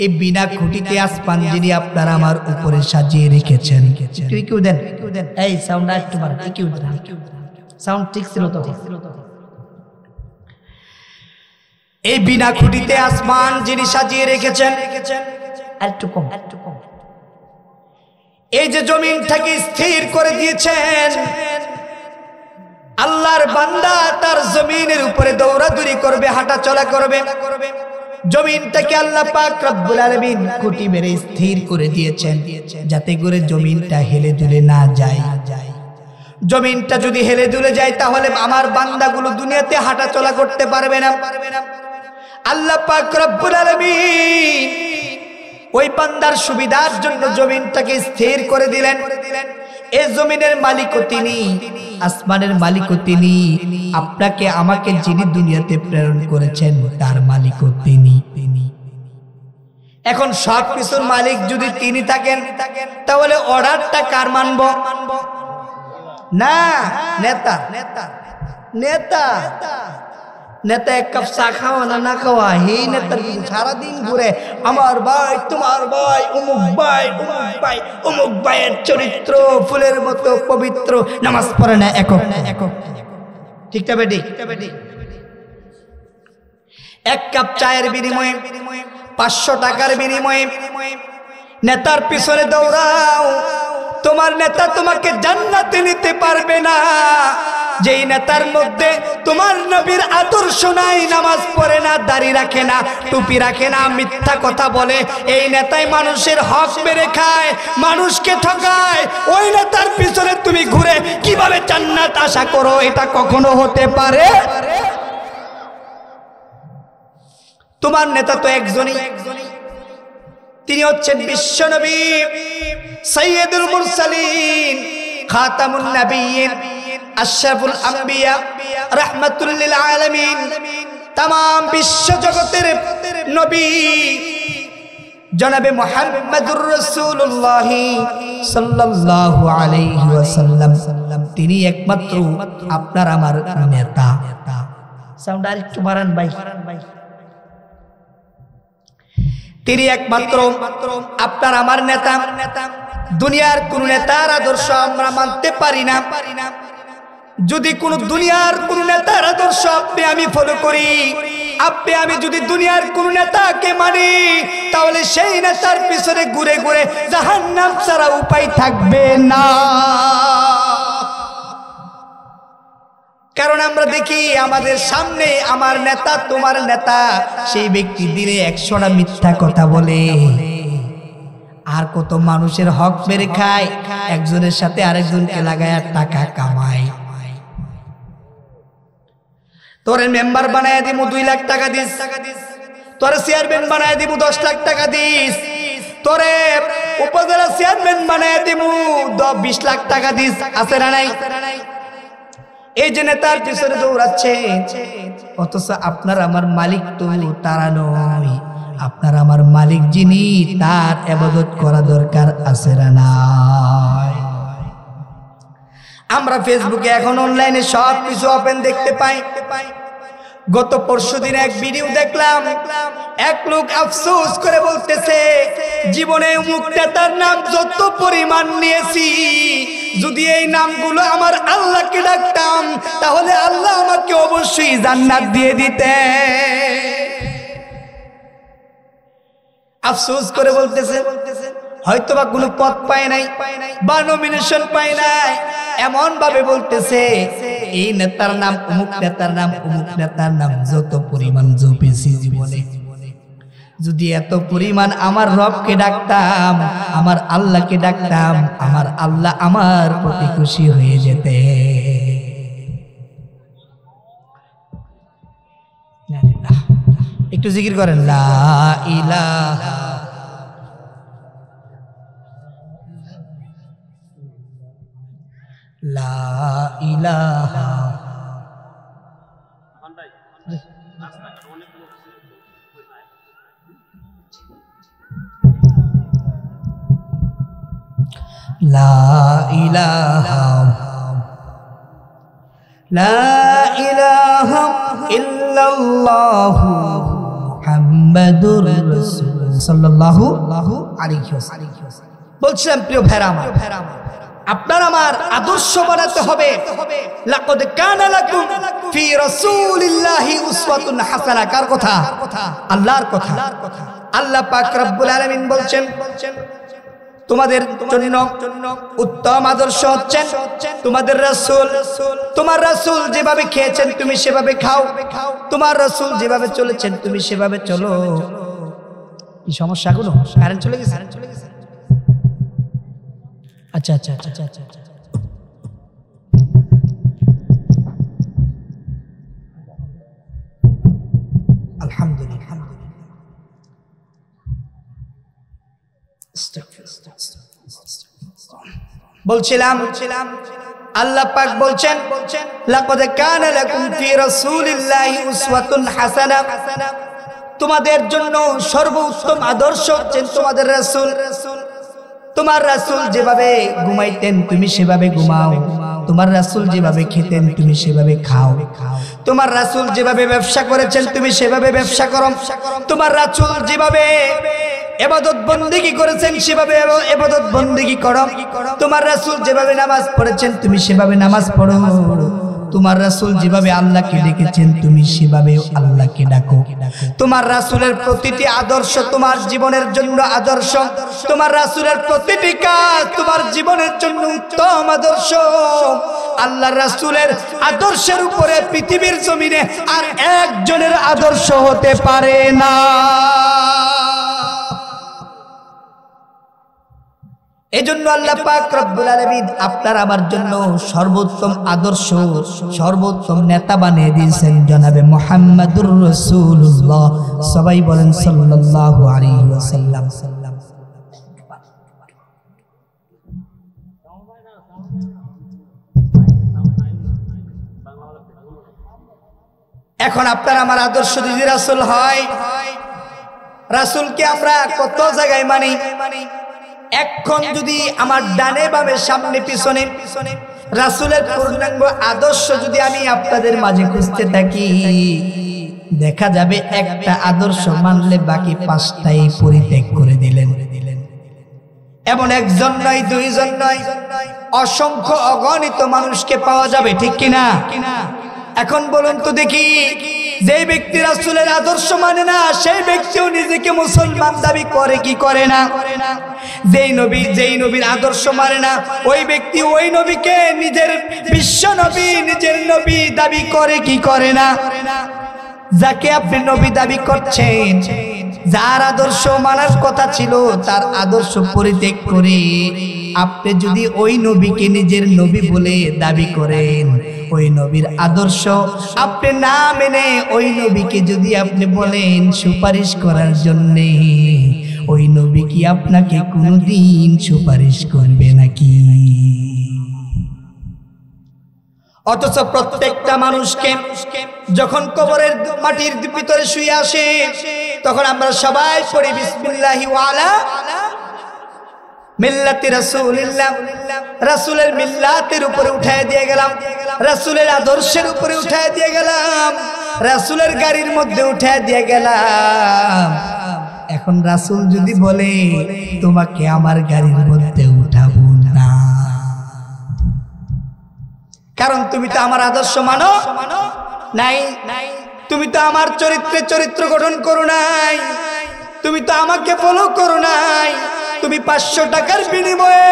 এই বিনা খুঁটিতে আসমান যিনি আপনার আমার উপরে সাজিয়ে রেখেছেন। কেউ দেন, এই সাউন্ড একটু বাড়ান, কেউ দেন, সাউন্ড ঠিক ছিল তো? এই বিনা খুঁটিতে আসমান যিনি সাজিয়ে রেখেছেন, একটু কম, এই যে জমিনটাকে স্থির করে দিয়েছেন, আল্লাহর বান্দা তার জমিনের উপরে দৌড়াদৌড়ি করবে, হাঁটা চলা করবে। জমিনটাকে আল্লাহ পাক রব্বুল আলামিন খুঁটি মেরে স্থির করে দিয়েছেন, যাতে করে জমিনটা হেলে দুলে না যায়। জমিনটা যদি হেলে দুলে যায় তাহলে আমার বান্দাগুলো দুনিয়াতে হাঁটা চলা করতে পারবে না। আল্লাহ পাক রব্বুল আলামিন ওই বান্দার সুবিধার জন্য জমিনটাকে স্থির করে দিলেন। এই জমিনের মালিকও তিনি, আসমানের মালিকও তিনি, আপনাকে আমাকে যিনি দুনিয়াতে প্রেরণ করেছেন তার মালিকও তিনি। এখন সব কিছুর মালিক যদি তিনি থাকেন তাহলে অর্ডারটা কার মানব? না নেতা, নেতা নেতা নেতা এক কাপ চা খাওয়া না খাওয়া, এই নেতার সারাদিন ঘুরে আমার ভাই, তোমার ভাই, অমুক ভাই, অমুক ভাই, অমুক ভাইয়ের চরিত্র ফুলের মতো পবিত্র, নামাজ পড়ে না একক একক। ঠিক না বেটি? এক কাপ চায়ের বিনিময়ে, 500 টাকার বিনিময়ে নেতার পিছনে দৌড়াও। তোমার নেতা তোমাকে জান্নাতে নিতে পারবে না। যেই নেতার মধ্যে তোমার নবীর আদর্শ নাই, নামাজ পড়ে না, দাড়ি রাখে না, টুপি রাখে না, মিথ্যা কথা বলে, এই নেতাই মানুষের হক মেরে খায়, মানুষকে ঠকায়, ওই নেতার পিছনে তুমি ঘুরে কিভাবে জান্নাত আশা করো? এটা কখনো হতে পারে? তোমার নেতা তো একজনই, তিনি হচ্ছেন বিশ্বনবী, সাইয়্যিদুল মুরসালিন, খাতামুন নবিয়্যিন, আশরাফুল আম্বিয়া, রাহমাতুল লিল আলামিন, तमाम বিশ্ব জগতের নবী জনাবে মুহাম্মদুর রাসূলুল্লাহ সাল্লাল্লাহু আলাইহি ওয়াসাল্লাম, তিনি একমাত্র আপনার আমার নেতা। সাউন্ড আর একটু বাড়ান ভাই। তিনি একমাত্র আপনার আমার নেতা। দুনিয়ার কোন নেতার আদর্শ আমরা মানতে পারি না। যদি কোন দুনিয়ার কোন নেতার আদর্শ আপনি আমি ফলো করি, আপনি আমি যদি দুনিয়ার কোন নেতাকে মানি, তাহলে সেই নেতার পিছনে ঘুরে ঘুরে জাহান্নাম ছাড়া উপায় থাকবে না। কারণ আমরা দেখি আমাদের সামনে আমার নেতা, তোমার নেতা, সেই ব্যক্তি দিনে 100টা মিথ্যা কথা বলে, আর কত মানুষের হক মেরে খায়, একজনের সাথে আরেকজনকে লাগায় টাকা কামায়। তোরে মেম্বার বানায় দিব 2 লাখ টাকা দিস, তোরে চেয়ারম্যান বানায় দিব 10 লাখ টাকা দিস, তোরে উপজেলা চেয়ারম্যান চেয়ারম্যান বানায় দিমু, 10-20 লাখ টাকা দিস, আছে না নাই? এই যে নেতার পিছনে দৌড়াচ্ছে, অথচ আপনার আমার মালিক তো তারা নয়। আপনার আমার মালিক যিনি, তার ইবাদত করা দরকার আছে না নাই? আমরা ফেসবুকে এখন অনলাইনে সব কিছু ওপেন দেখতে পাই। গত পরশুদিন এক ভিডিও দেখলাম, এক লোক আফসোস করে বলতেছে, জীবনে অমুক নেতার নাম যত পরিমাণ নিয়েছি, যদি এই নামগুলো আমার আল্লাহকে ডাকতাম তাহলে আল্লাহ আমাকে অবশ্যই জান্নাত দিয়ে দিতেন। আফসোস করে বলতেছে, হয়তোবা কোনো পদ পায় নাই বা নমিনেশন পায় নাই, এমন ভাবে বলতেছে এই নেতার নাম অমুক নেতার নাম অমুক নেতার নাম যত পরিমাণ জপেছি জীবনে, যদি এত পরিমাণ আমার রবকে ডাকতাম, আমার আল্লাহকে ডাকতাম, আমার আল্লাহ আমার প্রতি খুশি হয়ে যেতে। একটু জিকির করেন, লা ইলাহা লা ইলাহা লা ইলাহা লা ইলাহা ইল্লাল্লাহু মুহাম্মাদুর রাসূল সাল্লাল্লাহু আলাইহি ওয়াসাল্লাম। বলছিলাম প্রিয় ভাইরা আমার, আপনার আমার আদর্শ বানাতে হবে। লাকাদ কানা লাকুম ফি রাসূলিল্লাহি উসওয়াতুন হাসানাহ। কার কথা? আল্লাহর কথা। আল্লাহ পাক রব্বুল আলামিন বলছেন, তোমাদের জন্য উত্তম আদর্শ হচ্ছেন তোমাদের রাসূল। তোমার রাসূল যেভাবে খেয়েছেন তুমি সেভাবে খাও, তোমার রাসূল যেভাবে চলেছেন তুমি সেভাবে চলো। কি সমস্যা? গুলো কারেন্ট চলে গেছে? আচ্ছা আচ্ছা আচ্ছা আচ্ছা আচ্ছা, আলহামদুলিল্লাহ। বলছিলাম আল্লাহ পাক বলছেন, লাকাদ কানা লাকুম ফি রাসূলিল্লাহি উসওয়াতুন হাসানাহ। তোমাদের জন্য সর্বোত্তম আদর্শ হচ্ছেন তোমাদের রাসূল। তোমার রাসূল যেভাবে ঘুমাইতেন তুমি সেভাবে ঘুমাও, তোমার রাসূল যেভাবে খেতেন তুমি সেভাবে খাও, তোমার রাসূল যেভাবে ব্যবসা করেছেন তুমি সেভাবে ব্যবসা করো, তোমার রাসূল যেভাবে ইবাদত বন্দেগী করেছেন সেভাবে ইবাদত বন্দেগী করো, তোমার রাসূল যেভাবে নামাজ পড়েছেন তুমি সেভাবে নামাজ পড়ো, তোমার রাসূল যেভাবে আল্লাহকে ডেকেছেন তুমি সেভাবে আল্লাহকে ডাকো। তোমার রাসূলের প্রতিটি আদর্শ তোমার জীবনের জন্য আদর্শ, তোমার রাসূলের প্রতিটি কাজ তোমার জীবনের জন্য উত্তম আদর্শ। আল্লাহর রাসূলের আদর্শের উপরে পৃথিবীর জমিনে আর একজনের আদর্শ হতে পারে না। এজন্য আল্লাহ পাক রব্বুল আলামিন আপনার আমার জন্য সর্বোত্তম আদর্শ, সর্বোত্তম নেতা বানিয়ে দিয়েছেন জনাবে মুহাম্মাদুর রাসূলুল্লাহ। সবাই বলেন সাল্লাল্লাহু আলাইহি ওয়াসাল্লাম। এখন আপনার আমার আদর্শ যদি রাসূল হয়, রাসূলকে আমরা কত জায়গায় মানি। এখন যদি আমার ডানে বামে সামনে পিছনে রাসূলের পূর্ণাঙ্গ আদর্শ যদি আমি আপনাদের মাঝে খুঁজতে থাকি, দেখা যাবে একটা আদর্শ মানলে বাকি 5টাই পরিত্যাগ করে দিলেন। এমন একজন নয়, দুইজন নয়, অসংখ্য অগণিত মানুষকে পাওয়া যাবে, ঠিক কিনা? এখন বলুন তো দেখি, যে ব্যক্তি রাসূলের আদর্শ মানে না সেই ব্যক্তিও নিজেকে মুসলমান দাবি করে কি করে না? যেই নবীর আদর্শ মানে না ওই ব্যক্তি ওই নবীকে নিজের বিশ্ব নবী, নিজের নবী দাবি করে কি করে না? যাকে আপনি নবী দাবি করছেন, যার আদর্শ মানার কথা ছিল তার আদর্শ পরিত্যাগ করে আপনি যদি ওই নবীকে নিজের নবী বলে দাবি করেন, ওই নবীর আদর্শ আপনি না মেনে ওই নবীকে যদি আপনি বলেন সুপারিশ করার জন্য, ওই নবী কি আপনাকে কোনোদিন সুপারিশ করবে নাকি? অথচ প্রত্যেকটা মানুষকে যখন কবরের মাটির ভিতরে শুয়ে আসে তখন আমরা সবাই পড়ি বিসমিল্লাহি ওয়ালা মিল্লাতি রাসূলিল্লাহ। রাসূলের মিল্লাতের উপরে উঠায় দিয়ে গেলাম, রাসূলের আদর্শের উপরে উঠায় দিয়ে গেলাম, রাসূলের গাড়ির মধ্যে উঠায় দিয়ে গেলাম। এখন রাসূল যদি বলে তোমাকে আমার গাড়ির মধ্যে উঠাবো না, কারণ তুমি তো আমার আদর্শ মানো নাই, তুমি তো আমার চরিত্র গঠন করো নাই, তুমি তো আমাকে ফলো করো নাই, তুমি 500 টাকার বিনিময়ে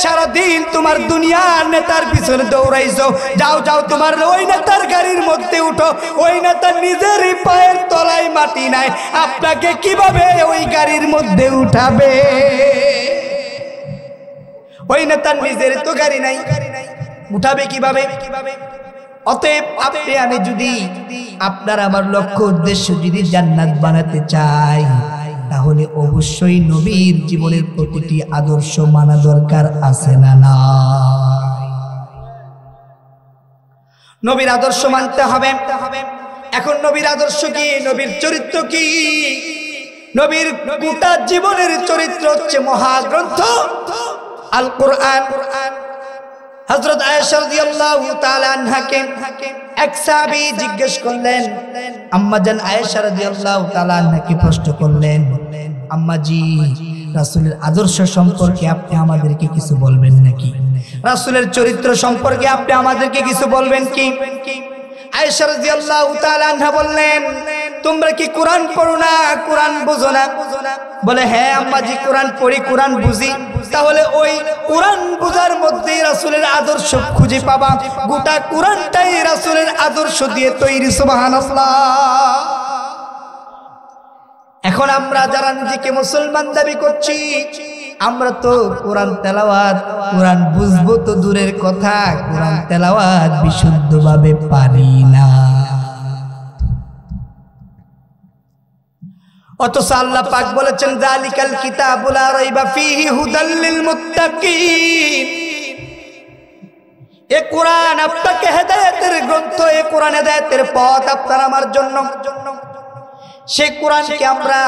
সারাদিন তোমার দুনিয়ার নেতার পিছনে দৌড়াইছো। যাও যাও তোমার ওই নেতার গাড়ির মধ্যে উঠো, ওই নেতা নিজেরই পায়ের তলায় মাটি নাই, আপনাকে কিভাবে ওই গাড়ির মধ্যে উঠাবে? ওই নেতার নিজের তো গাড়ি নাই, উঠাবে কিভাবে? অতএব আপনি আমি যদি আপনার আমার লক্ষ্য উদ্দেশ্য যদি জান্নাত বানাতে চাই তাহলে অবশ্যই নবীর জীবনের প্রতিটি আদর্শ মানা দরকার আছে না না? নবীর আদর্শ মানতে হবে। এখন নবীর আদর্শ কি, নবীর চরিত্র কি? নবীর গোটা জীবনের চরিত্র হচ্ছে মহাগ্রন্থ আল কোরআন। হযরত আয়েশা রাদিয়াল্লাহু তাআলা আনহাকে এক সাহাবী জিজ্ঞেস করলেন, আম্মাজান আয়েশা রাদিয়াল্লাহু তাআলা আনহাকে প্রশ্ন করলেন, আম্মাজি রাসূলের আদর্শ সম্পর্কে আপনি আমাদেরকে কিছু বলবেন নাকি? রাসূলের চরিত্র সম্পর্কে আপনি আমাদেরকে কিছু বলবেন কি? আয়েশা রাদিয়াল্লাহু তাআলা আনহা বললেন, তোমরা কি কোরআন পড়ো না, কোরআন বুঝো না? বলে, হ্যাঁ আম্মাজি কোরআন পড়ি, কোরআন বুঝি। তাহলে ওই কোরআন বুঝার মধ্যে রাসূলের আদর্শ খুঁজে পাবা। গোটা কোরআনটাই রাসূলের আদর্শ দিয়ে তৈরি। সুবহানাল্লাহ। এখন আমরা যারা নিজেকে মুসলমান দাবি করছি, আমরা তো কোরআন তেলাওয়াত, কোরআন বুঝবো তো দূরের কথা, কোরআন তেলাওয়াত বিশুদ্ধভাবে পারি না। অথচ আল্লাহ পাক বলেছেন, যালিকাল কিতাবু লা রাইবা ফীহি হুদাল লিল মুত্তাকিন। এই কোরআন আপনাকে হেদায়েতের গ্রন্থ, এই কোরআন হেদায়েতের পথ আপনার আমার জন্য। সেই কোরআনকে আমরা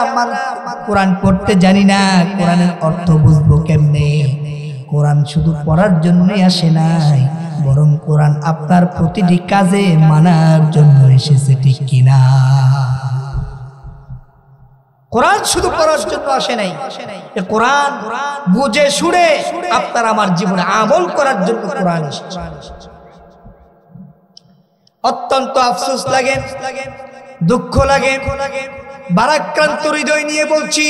কোরআন পড়তে জানি না, কোরআনের অর্থ বুঝবো কেমনে? কোরআন শুধু পড়ার জন্যই আসে নাই, বরং কোরআন আপনার প্রতিটি কাজে মানার জন্য এসেছে, ঠিক কিনা? কোরআন শুধু পড়ার জন্য আসে নাই, কোরআন বুঝে শুনে আপনার আমার জীবনে আমল করার জন্য কোরআন এসেছে। অত্যন্ত আফসোস লাগে, দুঃখ লাগে, ভারাক্রান্ত হৃদয় নিয়ে বলছি,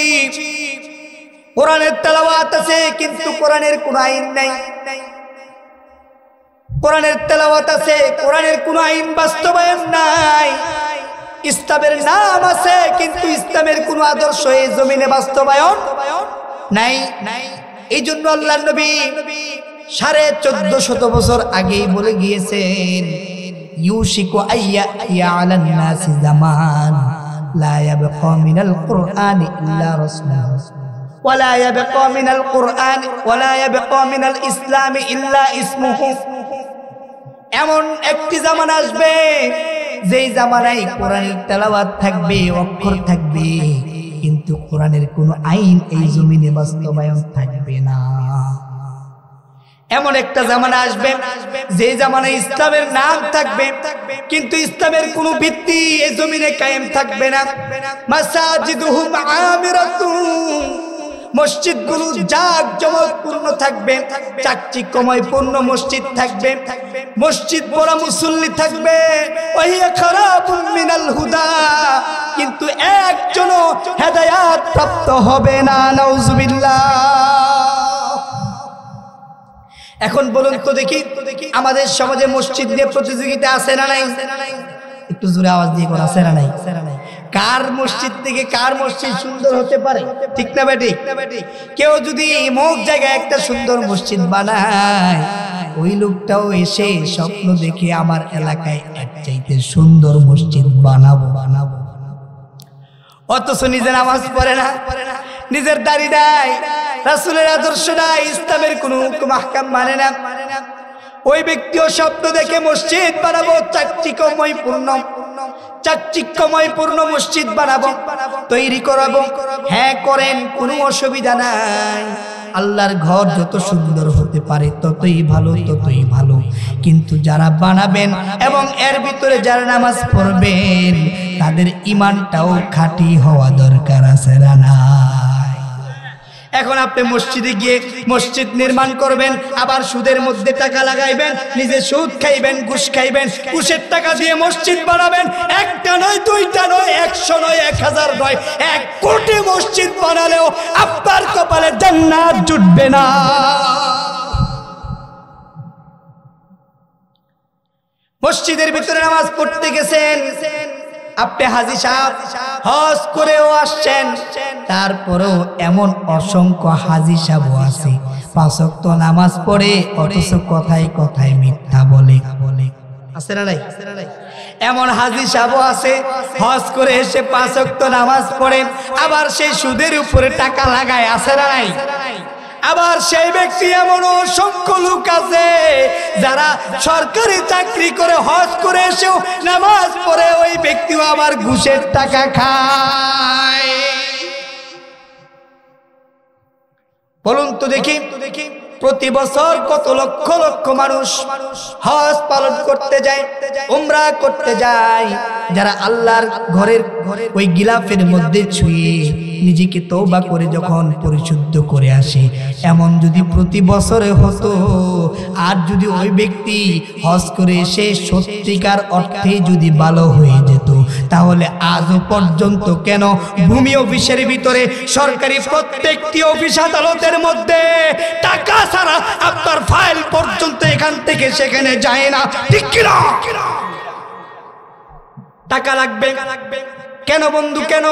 কোরআনের তেলাওয়াত আছে কিন্তু কোরআনের কোনো আইন নাই। কোরআনের তেলাওয়াত আছে, কোরআনের কোনো আইন বাস্তবায়ন নাই। ইসলামের নাম আছে কিন্তু ইসলামের কোনো আদর্শ এই জমিনে বাস্তবায়ন নাই। এই জন্য আল্লাহর নবী 1450 বছর আগেই বলে গিয়েছেন, ইউশিকু আইয়া আলান নাসি জামান লা ইয়াবকা মিনাল কুরআনি ইল্লা রাসূলুন ওয়া লা ইয়াবকা মিনাল কুরআনি ওয়া লা ইয়াবকা মিনাল ইসলামি ইল্লা ইসমুহু। এমন একটি জামানা আসবে যেই জামানায় কোরআনের তেলাওয়াত থাকবে, অক্ষর থাকবে, কিন্তু কোরআনের কোনো আইন এই জমিনে বাস্তবায়ন থাকবে না। এমন একটা জামানা আসবে যে জামানায় ইসলামের নাম থাকবে কিন্তু ইসলামের কোনো ভিত্তি এই জমিনে কায়েম থাকবে না। মাসাজিদুহুম আমিরাতুন, মসজিদগুলো জাঁকজমকপূর্ণ থাকবে, চাকচিক্যময়পূর্ণ মসজিদ থাকবে, মসজিদ পড়া মুসল্লি থাকবে, ওয়াহিয়া খারাবুম মিনাল হুদা, কিন্তু একজনও হেদায়েত প্রাপ্ত হবে না। নাউজুবিল্লাহ। এখন বলুন তো দেখি, আমাদের সমাজে মসজিদ নিয়ে প্রতিযোগিতা আছে না নাই? একটু জোরে আওয়াজ দিয়ে বল, আছে না নাই? কার মসজিদ থেকে কার মসজিদ সুন্দর হতে পারে, ঠিক না বেটি? কেউ যদি অমুক জায়গায় একটা সুন্দর মসজিদ বানায়, ওই লোকটাও এসে স্বপ্ন দেখে আমার এলাকায় এক চাইতে সুন্দর মসজিদ বানাবো। অথচ নিজে নামাজ পড়ে না, নিজের দাড়ি নাই, রাসূলের আদর্শ নাই, ইসলামের কোনো হুকুম আহকাম মানে না, ওই ব্যক্তিও স্বপ্ন দেখে মসজিদ বানাবো, চাকচিক্যময়পূর্ণ মসজিদ বানাবো, তৈরি করাবো। হ্যাঁ করেন, কোনো অসুবিধা নাই। আল্লাহর ঘর যত সুন্দর হতে পারে ততই ভালো, ততই ভালো। কিন্তু যারা বানাবেন এবং এর ভিতরে যারা নামাজ পড়বেন তাদের ঈমানটাও খাঁটি হওয়া দরকার আছে না নাই? এখন আপনি মসজিদে গিয়ে মসজিদ নির্মাণ করবেন, আবার সুদের মধ্যে টাকা লাগাইবেন, নিজে সুদ খাইবেন, ঘুষ খাইবেন, ঘুষের টাকা দিয়ে মসজিদ বানাবেন। একটা নয়, দুইটা নয়, 100 নয়, 1000 নয়, 1 কোটি মসজিদ বানালেও আপনার কপালে জান্নাত জুটবে না। মসজিদের ভিতরে নামাজ পড়তে গেছেন, আপনি হাজী সাহেব হজ করেও আসছেন, তারপরেও এমন অসংখ্য হাজী সাহেব আছে 5 ওয়াক্ত নামাজ পড়ে অথচ কথায় কথায় মিথ্যা বলে। আছে না নাই? এমন হাজী সাহেব আছে হজ করে এসে 5 ওয়াক্ত নামাজ পড়ে আবার সেই সুদের উপরে টাকা লাগায়। আছে না নাই? আবার সেই ব্যক্তি এমন অসংখ্য লোক আছে যারা সরকারি চাকরি করে হজ করে এসেও নামাজ পড়ে, ওই ব্যক্তিও আবার ঘুষের টাকা খায়। বলুন তো দেখি, প্রতি বছর কত লক্ষ লক্ষ মানুষ হজ পালন করতে যায়, উমরা করতে যায়, যারা আল্লাহর ঘরের ওই গিলাফের মধ্যে ছুঁয়ে নিজেকে তওবা করে যখন পরিশুদ্ধ করে আসে, এমন যদি প্রতি বছরে হতো, আর যদি ওই ব্যক্তি হজ করে এসে সত্যিকার অর্থে যদি ভালো হয়ে যেত, তাহলে আজও পর্যন্ত কেন ভূমি অফিসের ভিতরে, সরকারি প্রত্যেকটি অফিস আদালতের মধ্যে টাকা ছাড়া আপনার ফাইল পর্যন্ত এখান থেকে সেখানে যায় না? ঠিক কিনা? টাকা লাগবে কেন বন্ধু, কেন?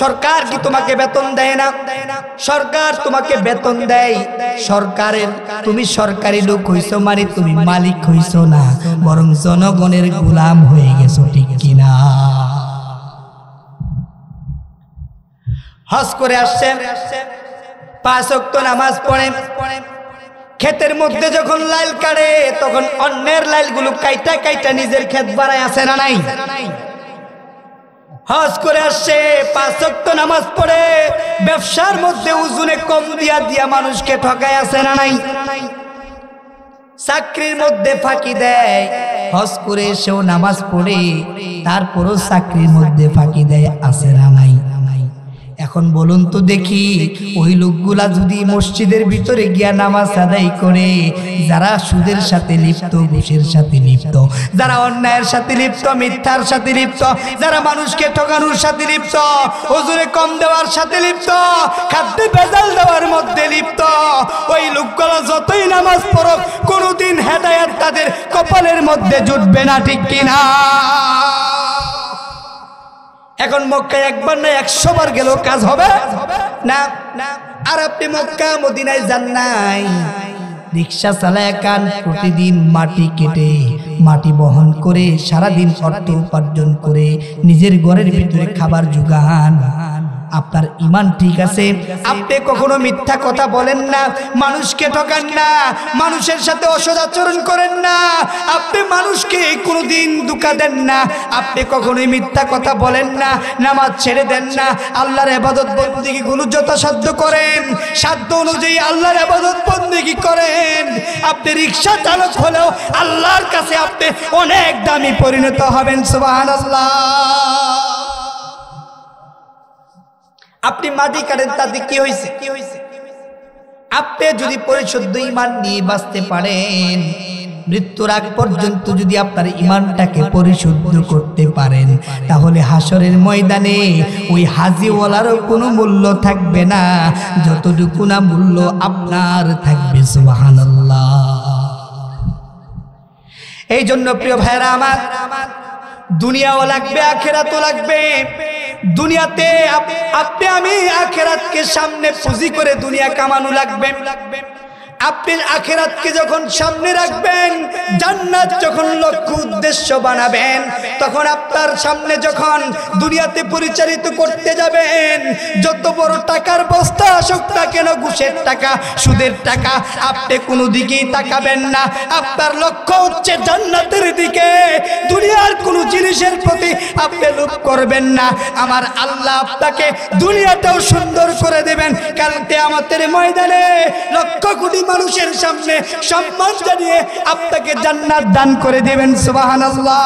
সরকার কি তোমাকে বেতন দেয় না? সরকার তোমাকে বেতন দেয়। সরকারের, তুমি সরকারি লোক হইছো মানে তুমি মালিক হইছো না, বরং জনগণের গোলাম হয়ে গেছো। ঠিক কিনা? হজ করে আসছেন, 5 ওয়াক্ত নামাজ পড়ে, ক্ষেতের মধ্যে যখন লাইল কাটে তখন অন্যের লাইলগুলো কাইটা কাইটা নিজের ক্ষেত বাড়ায়। আছে না নাই? হজ করে আসছে, 5 ওয়াক্ত নামাজ পড়ে, ব্যবসার মধ্যে ওজনে কম দিয়া দিয়া মানুষকে ঠকায়। আছে না নাই? চাকরির মধ্যে ফাঁকি দেয়, হজ করে এসেও নামাজ পড়ে তারপরও চাকরির মধ্যে ফাঁকি দেয়। আছে না নাই? এখন বলুন তো দেখি, ওই লোকগুলা যদি মসজিদের ভিতরে গিয়া নামাজ আদায় করে, যারা সুদের সাথে লিপ্ত, ঘুষের সাথে লিপ্ত, যারা অন্যায়ের সাথে লিপ্ত, মিথ্যার সাথে লিপ্ত, যারা মানুষকে ঠকানোর সাথে লিপ্ত, ওজনে কম দেওয়ার সাথে লিপ্ত, খাদ্যে ভেজাল দেওয়ার মধ্যে লিপ্ত, ওই লোকগুলো যতই নামাজ পড়ুক কোনোদিন হেদায়েত তাদের কপালের মধ্যে জুটবে না। ঠিক কিনা? এখন মক্কায় একবার না 100 বার গেলেও কাজ হবে না। আর আপনি মক্কা মদিনায় যান নাই, রিক্সা চালায় কান, প্রতিদিন মাটি কেটে মাটি বহন করে সারাদিন অর্থ উপার্জন করে নিজের ঘরের ভিতরে খাবার জোগান। আপনার ঈমান ঠিক আছে, আপনি কখনো মিথ্যা কথা বলেন না, মানুষকে ঠকান না, মানুষের সাথে অসদাচরণ করেন না, আপনি মানুষকে কোনোদিন ধোঁকা দেন না, আপনি কখনোই মিথ্যা কথা বলেন না, নামাজ ছেড়ে দেন না, আল্লাহর ইবাদত বন্দেগী গুলো যথাসাধ্য করেন, সাধ্য অনুযায়ী আল্লাহর ইবাদত বন্দেগী করেন। আপনি রিক্সা চালক হলেও আল্লাহর কাছে আপনি অনেক দামি পরিণত হবেন। সুবহানাল্লাহ। আপনি মাটি কাটেন, তাতে কি হয়েছে? আপনি যদি পরিশুদ্ধ ঈমান নিয়ে বাঁচতে পারেন, মৃত্যুর আগ পর্যন্ত যদি আপনার ঈমানটাকে পরিশুদ্ধ করতে পারেন, তাহলে হাসরের ময়দানে ওই হাজিওয়ালারও কোনো মূল্য থাকবে না, যতটুকু না মূল্য আপনার থাকবে। সুবহানাল্লাহ। এই জন্য প্রিয় ভাইরা আমার, দুনিয়াও লাগবে, আখিরাতও লাগবে। দুনিয়াতে আপনি আমি আখিরাতকে সামনে পুঁজি করে দুনিয়া কামানো লাগবে। আপনি আখিরাতকে যখন সামনে রাখবেন, জান্নাত যখন লক্ষ্য উদ্দেশ্য বানাবেন, তখন আপনার সামনে যখন দুনিয়াতে পরিচালিত করতে যাবেন, যত বড় টাকার বস্তা আসুক না কেন, ঘুষের টাকা, সুদের টাকা, আপনি কোনো দিকেই তাকাবেন না। আপনার লক্ষ্য হচ্ছে জান্নাতের দিকে। দুনিয়ার কোনো জিনিসের প্রতি আপনি লোভ করবেন না। আমার আল্লাহ আপনাকে দুনিয়াটাও সুন্দর করে দেবেন। কাল কিয়ামতের ময়দানে লক্ষ কোটি মানুষের সামনে সম্মান জানিয়ে আপনাকে জান্নাত দান করে দেবেন। সুবহানাল্লাহ।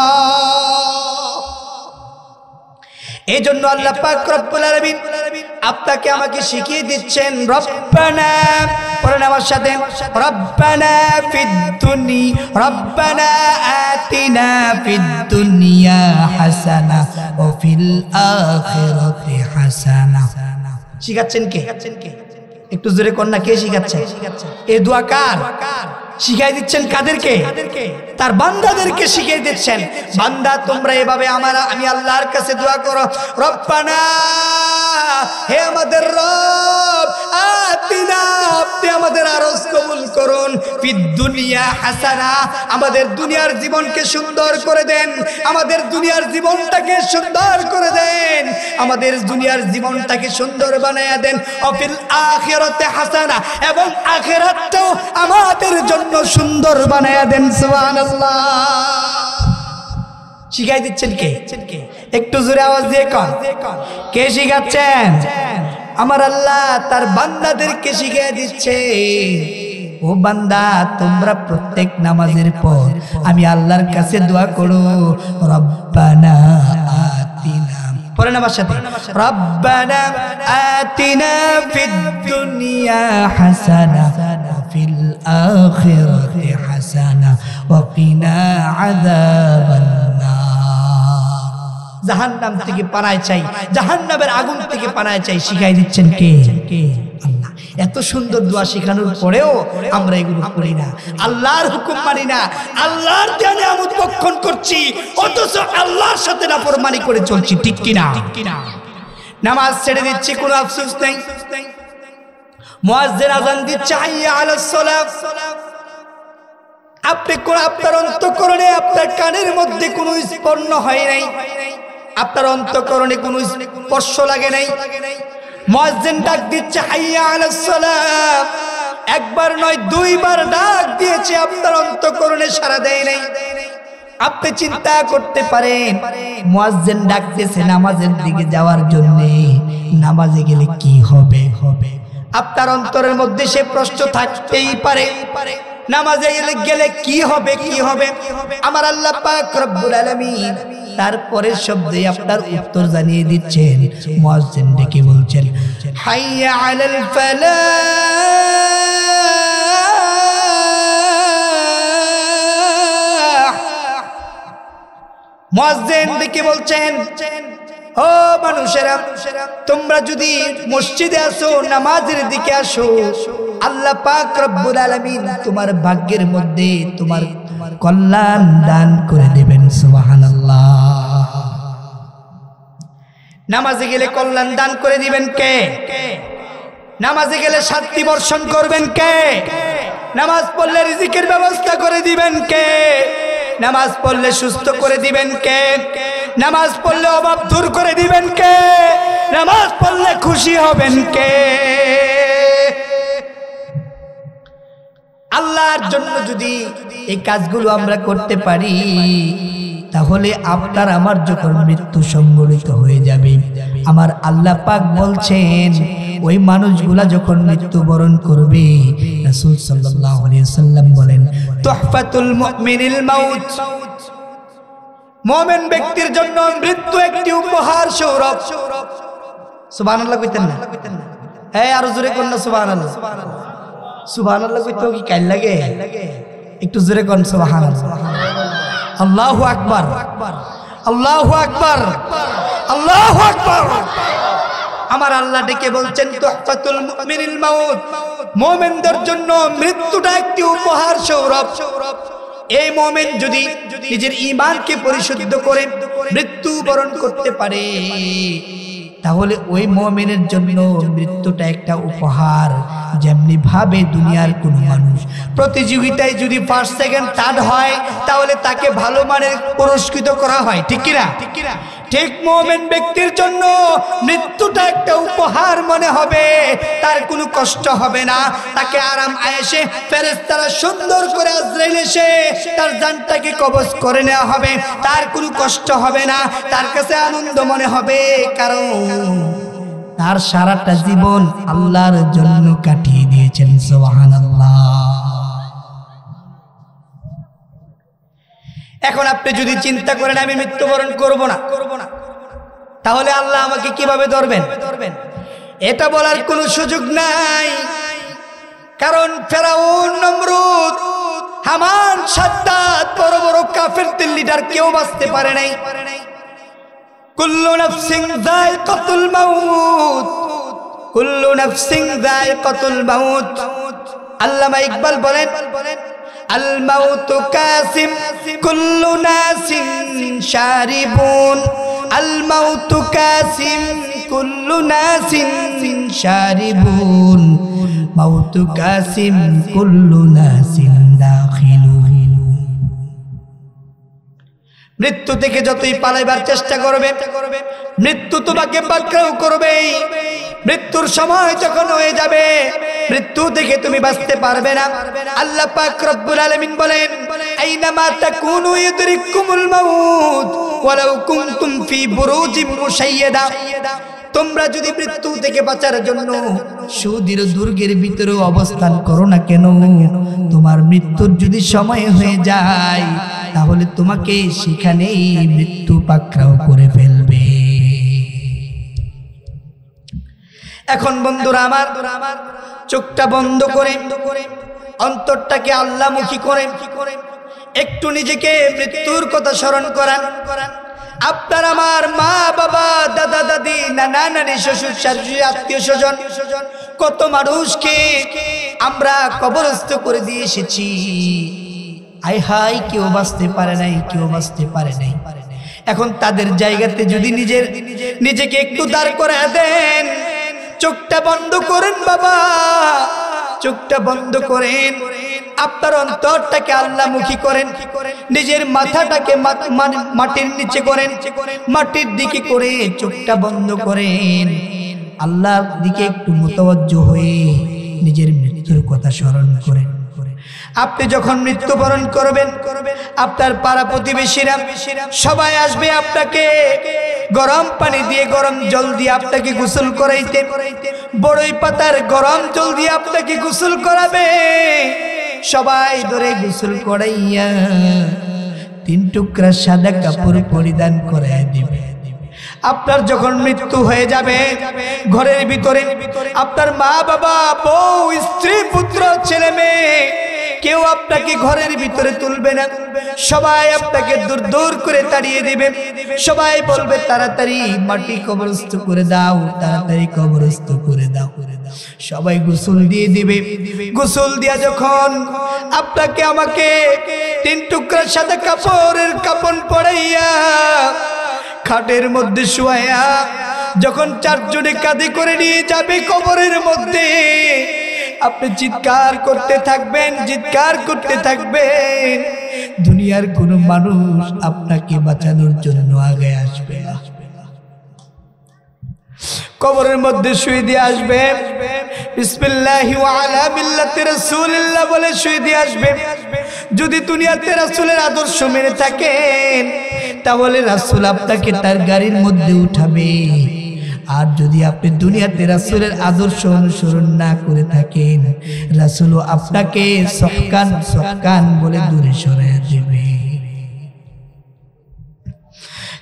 এই জন্য আল্লাহ পাক রব্বুল আলামিন আপনাকে আমাকে শিখিয়ে দিচ্ছেন, রব্বানা, পড়েন আমার সাথে, রব্বানা আতিনা ফিদ দুনিয়া হাসানা ওয়া ফিল আখিরাতি হাসানা। শিখাচ্ছেন কে? একটু জোরে কন্যা, কে শিখাচ্ছেন? এই দোয়া কার? শিখাই দিচ্ছেন কাদেরকে? তার বান্দাদেরকে শিখিয়ে দিচ্ছেন, বান্দা তোমরা এভাবে আমি আল্লাহর কাছে দোয়া করো, রব্বানা, হে আমাদের রব, আতিনা, আপনি আমাদের আরজ কবুল করুন, ফিদ দুনিয়া হাসানা, আমাদের দুনিয়ার জীবনকে সুন্দর করে দেন, আমাদের দুনিয়ার জীবনটাকে সুন্দর করে দেন, আমাদের দুনিয়ার জীবনটাকে সুন্দর বানায়া দেন, অফিল আখিরাতে হাসানা, এবং আখিরাতটাও আমাদের জন্য সুন্দর বানায়া দেন। সুবহানাল্লাহ। শিখাই দিচ্ছেন কে? একটু জোরে আওয়াজ দিয়ে কন, কে শিখাচ্ছেন? আমার আল্লাহ তার বান্দাদেরকে শিখিয়ে দিচ্ছে, ও বান্দা, তোমরা প্রত্যেক নামাজের পর আমি আল্লাহর কাছে দোয়া করো, রব্বানা আতিনা, পড়েন আমার সাথে, রব্বানা আতিনা ফিদ দুনিয়া হাসানা ওয়া ফিল আখিরাতি হাসানা ওয়া কিনা আযাবান নার। জাহান্নাম থেকে পানায় চাই, জাহান্নামের আগুন থেকে পানায় চাই, শিখাই দিচ্ছেন কে? আল্লাহ। এত সুন্দর দোয়া শেখানোর পরেও আমরা এগুলো করি না, আল্লাহর হুকুম মানি না, আল্লাহর দেয়া নিয়ামত ভক্ষণ করছি, অথচ আল্লাহর সাথে নাফরমানি করে চলছি, ঠিক কিনা? নামাজ ছেড়ে দিচ্ছি, কোনো আফসোস নেই। মুয়াজ্জিন আযান দিচ্ছে, হাইয়া আলাস সালাত, আপনি কোন আপনার অন্তঃকরণে, আপনার কানের মধ্যে কোনো স্পর্শ হয় নাই, আপনার অন্তঃকরণে কোনো স্পর্শ লাগে নাই। মুয়াজ্জিন ডাক দিচ্ছে, হাইয়া আলাস সালাত, একবার নয় দুইবার ডাক দিয়েছে, আপনার অন্তঃকরণে সাড়া দেয় নাই। আপনি চিন্তা করতে পারেন, মুয়াজ্জিন ডাকতেছে নামাজের দিকে যাওয়ার জন্য, নামাজে গেলে কি হবে? আপনার অন্তরের মধ্যে সে প্রশ্ন থাকতেই পারে, নামাজে গেলে কি হবে? আমার আল্লাহ পাক রব্বুল আলামিন তারপরের শব্দে আপনার উত্তর জানিয়ে দিচ্ছেন। মুয়াজ্জিন ডেকে বলছেন, হাইয়া আলাল ফালাহ। মুয়াজ্জিন ডেকে বলছেন, ও মানুষেরা, তোমরা যদি মসজিদে আসো, নামাজের দিকে আসো, আল্লাহ পাক রব্বুল আলামিন তোমার ভাগ্যের মধ্যে তোমার কল্যাণ দান করে দেবেন। সুবহানাল্লাহ। নামাজে গেলে কল্যাণ দান করে দিবেন কে? নামাজে গেলে শান্তি বর্ষণ করবেন কে? নামাজ পড়লে রিজিকের ব্যবস্থা করে দিবেন কে? নামাজ পড়লে সুস্থ করে দিবেন কে? নামাজ পড়লে অভাব দূর করে দিবেন কে? নামাজ পড়লে খুশি হবেন কে? আল্লাহর জন্য যদি এই কাজগুলো আমরা করতে পারি, তাহলে আপনার আমার যখন মৃত্যু সংঘটিত হয়ে যাবে, আমার আল্লাহ পাক বলছেন, ওই মানুষগুলা যখন মৃত্যুবরণ করবে, রাসূল সাল্লাল্লাহু আলাইহি ওয়াসাল্লাম বলেন, তুহফাতুল মুমিনিল মাউত, মুমিন ব্যক্তির জন্য মৃত্যু একটি উপহার, সৌরভ। সুবহানাল্লাহ কইতেন না? এই আরো জোরে কোন না সুবহানাল্লাহ। সুবহানাল্লাহ কইতে কি কাল লাগে? একটু জোরে কোন সুবহানাল্লাহ। আল্লাহু আকবার, আল্লাহু আকবার, আল্লাহু আকবার। আমার আল্লাহ ডেকে বলছেন, তুহফাতুল মুমিনিল মাউত, মুমিনদের জন্য মৃত্যুটা একটি উপহার, সৌরভ। এই মুমিন যদি নিজের ঈমানকে পরিশুদ্ধ করে মৃত্যুবরণ করতে পারে, তাহলে ওই মুমিনের জন্য মৃত্যুটা একটা উপহার। যেমনি ভাবে দুনিয়ার কোন মানুষ প্রতিযোগিতায় যদি ফার্স্ট সেকেন্ড থার্ড হয় তাহলে তাকে ভালো মানের পুরস্কৃত করা হয়, ঠিক কিনা? ঠিক মুমিন ব্যক্তির জন্য মৃত্যুটা একটা উপহার মনে হবে। তার কোনো কষ্ট হবে না, তাকে আরাম আয়েশে ফেরেশতারা সুন্দর করে আজরাইল এসে তার জানটাকে কবজ করে নেওয়া হবে। তার কোনো কষ্ট হবে না, তার কাছে আনন্দ মনে হবে, কারণ তার সারাটা জীবন আল্লাহর জন্য কাটিয়ে দিয়েছেন। সুবহানাল্লাহ। এখন আপনি যদি চিন্তা করেন আমি মৃত্যুবরণ করব না, তাহলে আল্লাহ আমাকে কিভাবে ধরবেন? এটা বলার কোনো সুযোগ নাই, কারণ ফেরাউন, নমরুদ, হামান, সাদ্দাত, বড় বড় কাফেরদের লিডার কেউ বাঁচতে পারে নাই। কুল্লু নাফসিন যায়কাতুল মাউত, কুল্লু নাফসিন যায়কাতুল মাউত। আল্লামা ইকবাল বলেন, আল মাউতু কাসিম কুল্লু নাসিন শারিবুন, আল মাউতু কাসিম কুল্লু নাসিন শারিবুন, মাউতু কাসিম কুল্লু নাসিন দাখিলুন। মৃত্যু থেকে যতই পালাইবার চেষ্টা করবে, মৃত্যু তোমাকে পাকড়াও করবে। মৃত্যুর সময় যখন হয়ে যাবে, মৃত্যু থেকে তুমি বাঁচতে পারবে না। আল্লাহ পাক রব্বুল আলামিন বলেন, আইনামা তাকুনু ইউদরিকুমুল মাউত ওয়ালাউ কুনতুম ফি বুরুজিম মুশাইয়াদা। তোমরা যদি মৃত্যু থেকে বাঁচার জন্য সুদৃঢ় দুর্গের ভিতরে অবস্থান করো না কেন, তোমার মৃত্যুর যদি সময় হয়ে যায় তাহলে তোমাকে সেখানেই মৃত্যু পাকড়াও করে ফেলবে। এখন বন্ধুরা আমার, চোখটা বন্ধ করে অন্তরটাকে আল্লাহমুখী করে একটু নিজেকে মৃত্যুর কথা স্মরণ করান। আপনার আমার মা বাবা, দাদা দাদি, নানা নানি, শ্বশুর শাশুড়ি, আত্মীয় স্বজন, কত মানুষকে আমরা কবরস্থ করে দিয়ে এসেছি। আয় হায়, কেউ বাঁচতে পারে নাই, কেউ বাঁচতে পারে নাই। এখন তাদের জায়গাতে যদি নিজেকে একটু দাঁড় করে দেন, চোখটা বন্ধ করেন বাবা, চোখটা বন্ধ করেন, আপনার অন্তরটাকে আল্লাহমুখী করেন, নিজের মাথাটাকে মাটির নিচে করেন, মাটির দিকে করে চোখটা বন্ধ করেন, আল্লাহর দিকে একটু মুতাওয়াজ্জহ হয়ে নিজের মৃত্যুর কথা স্মরণ করেন। আপনি যখন মৃত্যুবরণ করবেন, আপনার পাড়া প্রতিবেশীরা সবাই আসবে আপনাকে গরম পানি দিয়ে, গরম জল দিয়ে আপনাকে গোসল করাইতে, বড়ই পাতার গরম জল দিয়ে আপনাকে গোসল করাবে। সবাই ধরে গোসল করাইয়া 3 টুকরা সাদা কাপড় পরিধান করাইয়া দিবে। আপনার যখন মৃত্যু হয়ে যাবে, ঘরের ভিতরে আপনার মা বাবা, বউ, স্ত্রী, পুত্র, ছেলে মেয়ে কেউ আপনাকে ঘরের ভিতরে তুলবে না। সবাই আপনাকে দূর দূর করে তাড়িয়ে দিবে। সবাই বলবে তাড়াতাড়ি মাটি কবরস্থ করে দাও, তাড়াতাড়ি কবরস্থ করে দাও। সবাই গোসল দিয়ে দিবে। গোসল দিয়া যখন আপনাকে আমাকে 3 টুকরা সাদা কাপড়ের কাপড় পরাইয়া খাটের মধ্যে শুয়াইয়া যখন 4 জনে কাঁধে করে নিয়ে যাবে কবরের মধ্যে, আপনি চিৎকার করতে থাকবেন, চিৎকার করতে থাকবেন। দুনিয়ার কোন মানুষ আপনাকে বাঁচানোর জন্য আগে আসবে না। কবরের মধ্যে শুয়ে দিয়ে আসবে, বিসমিল্লাহি ওয়া আলা মিল্লাতি রাসূলিল্লাহ বলে শুয়ে দিয়ে আসবে। যদি দুনিয়াতে রাসূলের আদর্শ মেনে থাকেন তাহলে রাসূল আপনাকে তার গাড়ির মধ্যে উঠাবে। আর যদি আপনি দুনিয়াতে রাসূলের আদর্শ অনুসরণ না করে থাকেন, রাসূলও আপনাকে সহকান সহকান বলে দূরে সরিয়ে দেবে।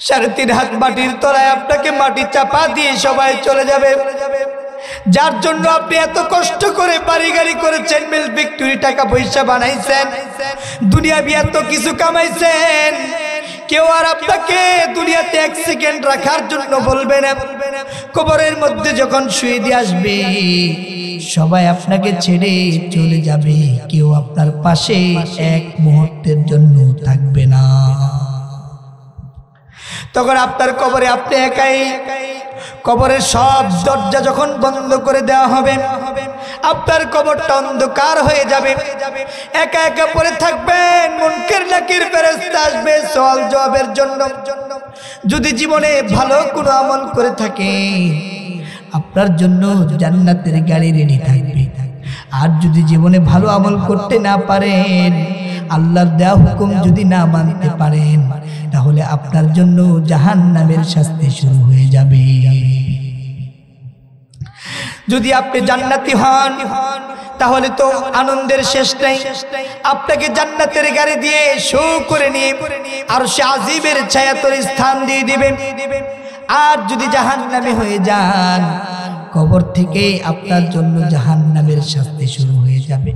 3.5 হাত মাটির তলায় আপনাকে মাটি চাপা দিয়ে সবাই চলে যাবে। যার জন্য আপনি এত কষ্ট করে বাড়ি গাড়ি করেছেন, মিল ফ্যাক্টরি, টাকা পয়সা বানাইছেন, দুনিয়াবি এত কিছু কামাইছেন, কেউ আর আপনাকে দুনিয়াতে 1 সেকেন্ড রাখার জন্য বলবে না। কবরের মধ্যে যখন শুয়ে দিয়ে আসবে, সবাই আপনাকে ছেড়ে চলে যাবে, কেউ আপনার পাশে 1 মুহূর্তের জন্য থাকবে না। তখন আপনার কবরে আপনি একাই। কবরের সব দরজা যখন বন্ধ করে দেওয়া হবে, আপনার কবরটা অন্ধকার হয়ে যাবে, একা একা পড়ে থাকবেন। মুনকার নাকির ফেরেশতা আসবে সওয়াল জবাবের জন্য। যদি জীবনে ভালো কোনো আমল করে থাকে, আপনার জন্য জান্নাতের গাড়ি রেডি থাকবে। আর যদি জীবনে ভালো আমল করতে না পারেন, আল্লাহর দেওয়া হুকুম যদি না মানতে পারেন, তাহলে আপনার জন্য জাহান্নামের শাস্তি শুরু হয়ে যাবে। যদি আপনি জান্নাতি হন, তাহলে তো আনন্দের শেষ নাই। আপনাকে জান্নাতের গাড়ি দিয়ে শো করে নিয়ে আরশে আজিমের ছায়াতলে স্থান দিয়ে দিবেন। আর যদি জাহান্নামী হয়ে যান, কবর থেকে আপনার জন্য জাহান্নামের শাস্তি শুরু হয়ে যাবে।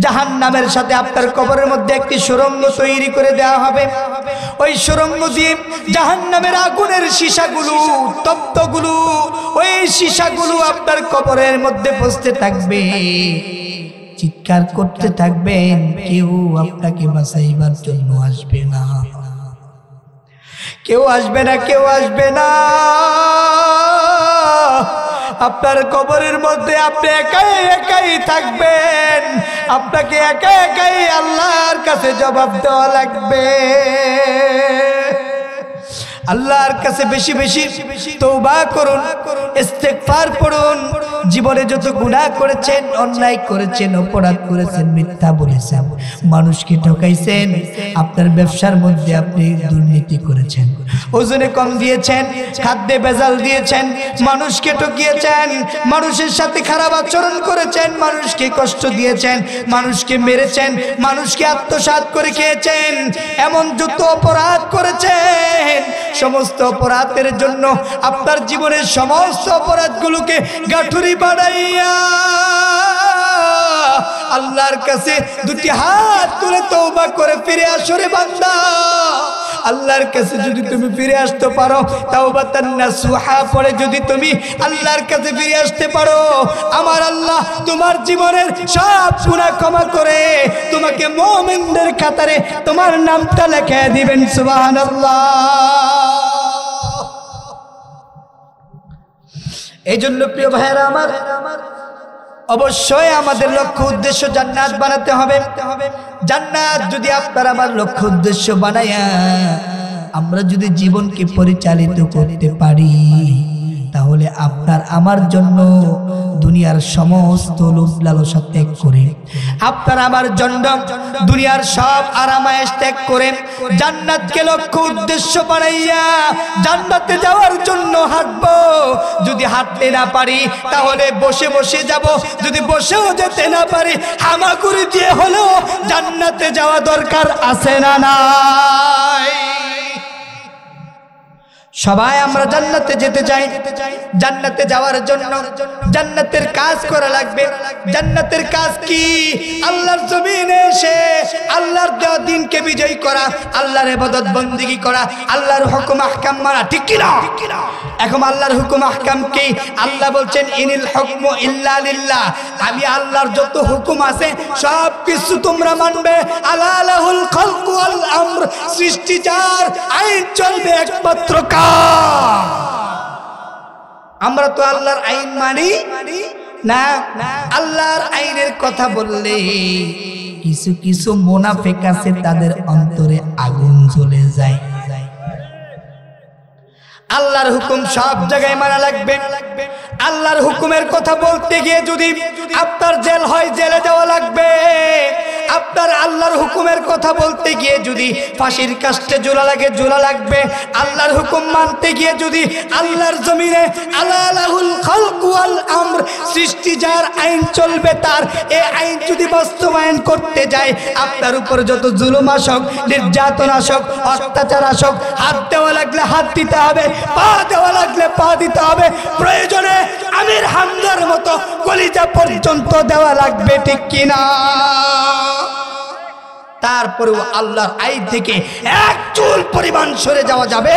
জাহান্নামের সাথে আপনার কবরের মধ্যে একটি সুড়ঙ্গ তৈরি করে দেওয়া হবে। ওই সুড়ঙ্গ দিয়ে জাহান্নামের আগুনের সীসাগুলো, তপ্তগুলো, ওই সীসাগুলো আপনার কবরের মধ্যে পৌঁছতে থাকবে। চিৎকার করতে থাকবেন, কেউ আপনাকে বাঁচাইবার জন্য আসবে না, কেউ আসবে না, কেউ আসবে না। আপনার কবরের মধ্যে আপনি একাই একাই থাকবেন। আপনাকে একা একাই আল্লাহর কাছে জবাব দেওয়া লাগবে। আল্লাহর কাছে বেশি বেশি তওবা করুন, ইস্তেগফার পড়ুন। জীবনে যত গুনাহ করেছেন, অন্যায় করেছেন, অপরাধ করেছেন, মিথ্যা বলেছেন, মানুষকে ঠকাইছেন, আপনার ব্যবসার মধ্যে আপনি দুর্নীতি করেছেন, ওজনে কম দিয়েছেন, খাদ্যে ভেজাল দিয়েছেন, মানুষকে ঠকিয়েছেন, মানুষের সাথে খারাপ আচরণ করেছেন, মানুষকে কষ্ট দিয়েছেন, মানুষকে মেরেছেন, মানুষকে আত্মসাৎ করে খেয়েছেন, এমন যত অপরাধ করেছেন, সমস্ত অপরাধের জন্য আপনার জীবনের সমস্ত অপরাধগুলোকে গাঁঠুরি বানাইয়া আল্লাহর কাছে দুটি হাত তুলে তওবা করে ফিরে আসো রে বান্দা। আল্লাহর কাছে যদি তুমি ফিরে আসতে পারো, তাওবাতান নাসুহা পড়ে যদি তুমি আল্লাহর কাছে ফিরে আসতে পারো, আমার আল্লাহ তোমার জীবনের সব গুনাহ ক্ষমা করে তোমাকে মুমিনদের কাতারে তোমার নামটা লিখে দিবেন। সুবহানাল্লাহ। এই জন্য প্রিয় ভাইরা আমার, অবশ্যই আমাদের লক্ষ্য উদ্দেশ্য জান্নাত বানাতে হবে। জান্নাত যদি আপনার আমার লক্ষ্য উদ্দেশ্য বানায়া আমরা যদি জীবনকে পরিচালিত করতে পারি, তাহলে আপনার আমার জন্য দুনিয়ার সমস্ত লোভ লালসা ত্যাগ করে, আপনার আমার জন্য দুনিয়ার সব আরামায়েশ ত্যাগ করে জান্নাতকে লক্ষ্য উদ্দেশ্য বানাইয়া জান্নাতে যাওয়ার জন্য হাঁটবো। যদি হাঁটতে না পারি তাহলে বসে বসে যাব, যদি বসেও যেতে না পারি হামাগুড়ি দিয়ে হলেও জান্নাতে যাওয়া দরকার আছে না নাই? সবাই আমরা জান্নাতে যেতে চাই। জান্নাতে যাওয়ার জন্য জান্নাতের কাজ করা লাগবে। জান্নাতের কাজ কি? আল্লাহর জমিনে এসে আল্লাহর দেওয়া দ্বীনকে বিজয় করা, আল্লাহর ইবাদত বন্দেগী করা, আল্লাহর হুকুম আহকাম মানা, ঠিক কি না? এখন আল্লাহর হুকুম আহকাম কি? আল্লাহ বলছেন ইনিল হুকমু ইল্লা লিল্লাহ, আমি আল্লাহর যত হুকুম আছে সব কিছু তোমরা মানবে। আলা লাহুল খালকু ওয়াল আমর, সৃষ্টি যার, আইন চলবে একমাত্র কার। আমরা তো আল্লাহর আইন মানি না। আল্লাহর আইনের কথা বললে কিছু কিছু মুনাফিক আছে, তাদের অন্তরে আগুন জ্বলে যায়। আল্লাহর হুকুম সব জায়গায় মানা লাগবে। আল্লাহর হুকুমের কথা বলতে গিয়ে যদি আপনার জেল হয়, জেলে যাওয়া লাগবে। আপনার আল্লাহর হুকুমের কথা বলতে গিয়ে যদি ফাঁসির কাস্টে ঝোলা লাগে, ঝোলা লাগবে। আল্লাহর হুকুম মানতে গিয়ে যদি আল্লাহর জমিনে আলা লাহুল খালকু ওয়াল আমর, সৃষ্টি যার, আইন চলবে তার, এই আইন যদি বাস্তবায়ন করতে যায়, আপনার উপর যত জুলুম আসুক, নির্যাতন আসুক, অত্যাচার আসুক, হাত দেওয়া লাগলে হাত দিতে হবে, পা দেওয়া লাগলে পা দিতে হবে, প্রয়োজনে আমির হামজার মতো কলিজা পর্যন্ত দেওয়া লাগবে, ঠিক কিনা? তারপরেও আল্লাহর আইন থেকে এক চুল পরিমাণ সরে যাওয়া যাবে?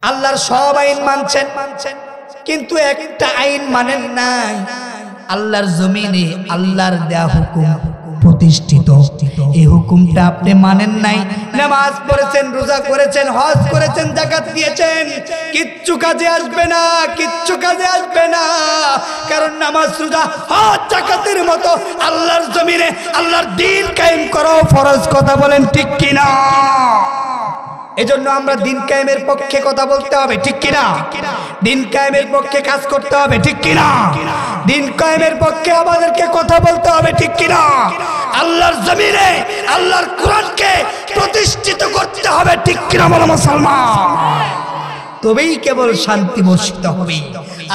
আল্লাহর সব আইন মানছেন, কিন্তু একটা আইন মানেন নাই। আল্লাহর জমিনে আল্লাহর দেয়া হুকুম প্রতিষ্ঠিত। এই হুকুমটা আপনি মানেন নাই, নামাজ পড়েছেন, রোজা করেছেন, হজ করেছেন, যাকাত দিয়েছেন, কিচ্ছু কাজে আসবে না, কিচ্ছু কাজে আসবে না। কারণ নামাজ, রোজা, হজ, যাকাতের মতো আল্লাহর জমিনে আল্লাহর দ্বীন কায়েম করা ফরজ। কথা বলেন ঠিক কিনা? এজন্য আমরা দিন কায়েমের পক্ষে কথা বলতে হবে, ঠিক কিনা? দিন কায়েমের পক্ষে কাজ করতে হবে, ঠিক কিনা? দিন কায়েমের পক্ষে আমাদেরকে কথা বলতে হবে, ঠিক কিনা? আল্লাহর জমিনে আল্লাহর কোরআনকে প্রতিষ্ঠিত করতে হবে, ঠিক কিনা বলো মুসলমান? তবেই কেবল শান্তি বর্ষিত হবে।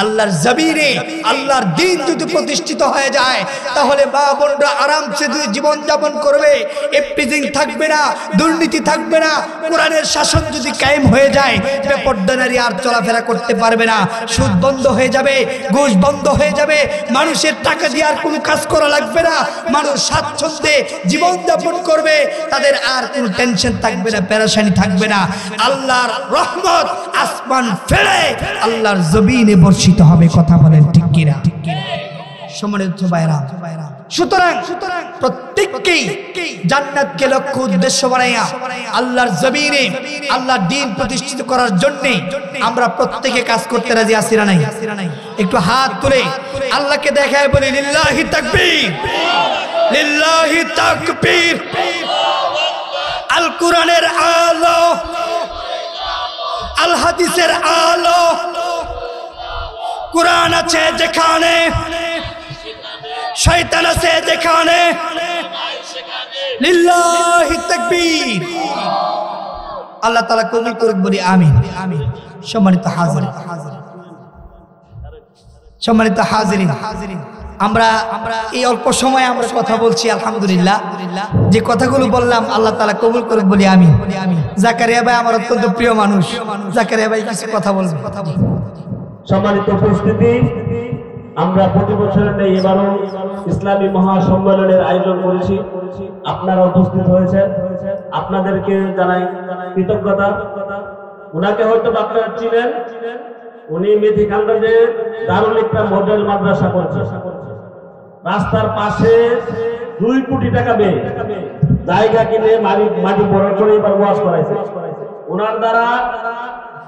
আল্লাহর জমিনে আল্লাহর দ্বীন যদি প্রতিষ্ঠিত হয়ে যায়, তাহলে মা বোনরা আরামসে জীবন যাপন করবে, এফটিজিং থাকবে না, দুর্নীতি থাকবে না। কোরআনের শাসন যদি কায়েম হয়ে যায়, বেপরদা নারী আর চলাফেরা করতে পারবে না, সুদ বন্ধ হয়ে যাবে, ঘুষ বন্ধ হয়ে যাবে, মানুষের টাকা দিয়ে আর কোনো কাজ করা লাগবে না, মানুষ স্বাচ্ছন্দ্যে জীবন যাপন করবে, তাদের আর কোনো টেনশন থাকবে না, পেরেশানি থাকবে না। আল্লাহর রহমত আসমান ফেলে আল্লাহর জমিনে বর্ষিত হবে। কথা বলেন ঠিক কিনা? সম্মানিত ভাইরা, সুতরাং প্রত্যেককেই জান্নাতকে লক্ষ্য উদ্দেশ্য বানাইয়া আল্লাহর জমিনে আল্লাহর দ্বীন প্রতিষ্ঠিত করার জন্য আমরা প্রত্যেকে কাজ করতে রাজি আছি না নাই? একটু হাত তুলে আল্লাহকে দেখায় বলি লিল্লাহি তাকবীর, লিল্লাহি তাকবীর। আল কোরআনের আলো, আল হাদিসের আলো, কোরআন আছে যেখানে, শয়তান আছে যেখানে, লিল্লাহি তাকবীর। আল্লাহ তাআলা কবুল করুক, বলি আমিন। সম্মানিত হাজিরিন, সম্মানিত হাজিরিন, আমরা এই অল্প সময় আমরা কথা বলছি, আলহামদুলিল্লাহ। যে কথাগুলো বললাম আল্লাহ তাআলা কবুল করুক, বলি আমিন। জাকারিয়া ভাই আমার অত্যন্ত প্রিয় মানুষ, জাকারিয়া ভাই কিছু কথা বলবেন। সম্মানিত উপস্থিতি, আমরা প্রতি বছরের নেই এবারও ইসলামী মহাসম্মেলনের আয়োজন করেছি। আপনারা উপস্থিত হয়েছেন, আপনাদেরকে জানাই কৃতজ্ঞতা। ওনাকে হয়তো আপনারা চিনেন, উনি মেথি খালদাতে দারুল ইকরাম মডেল মাদ্রাসা করছেন। রাস্তার পাশে 2 কোটি টাকা ব্যয় জায়গা কিনে মাটি বড় করে এবার ওয়াজ করাইছে। ওনার দ্বারা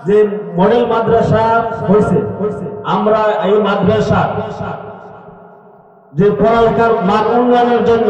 যে মডেল মাদ্রাসা হয়েছে, আমরা এই মাদ্রাসা যে পড়ালেখার মান উন্নয়নের জন্য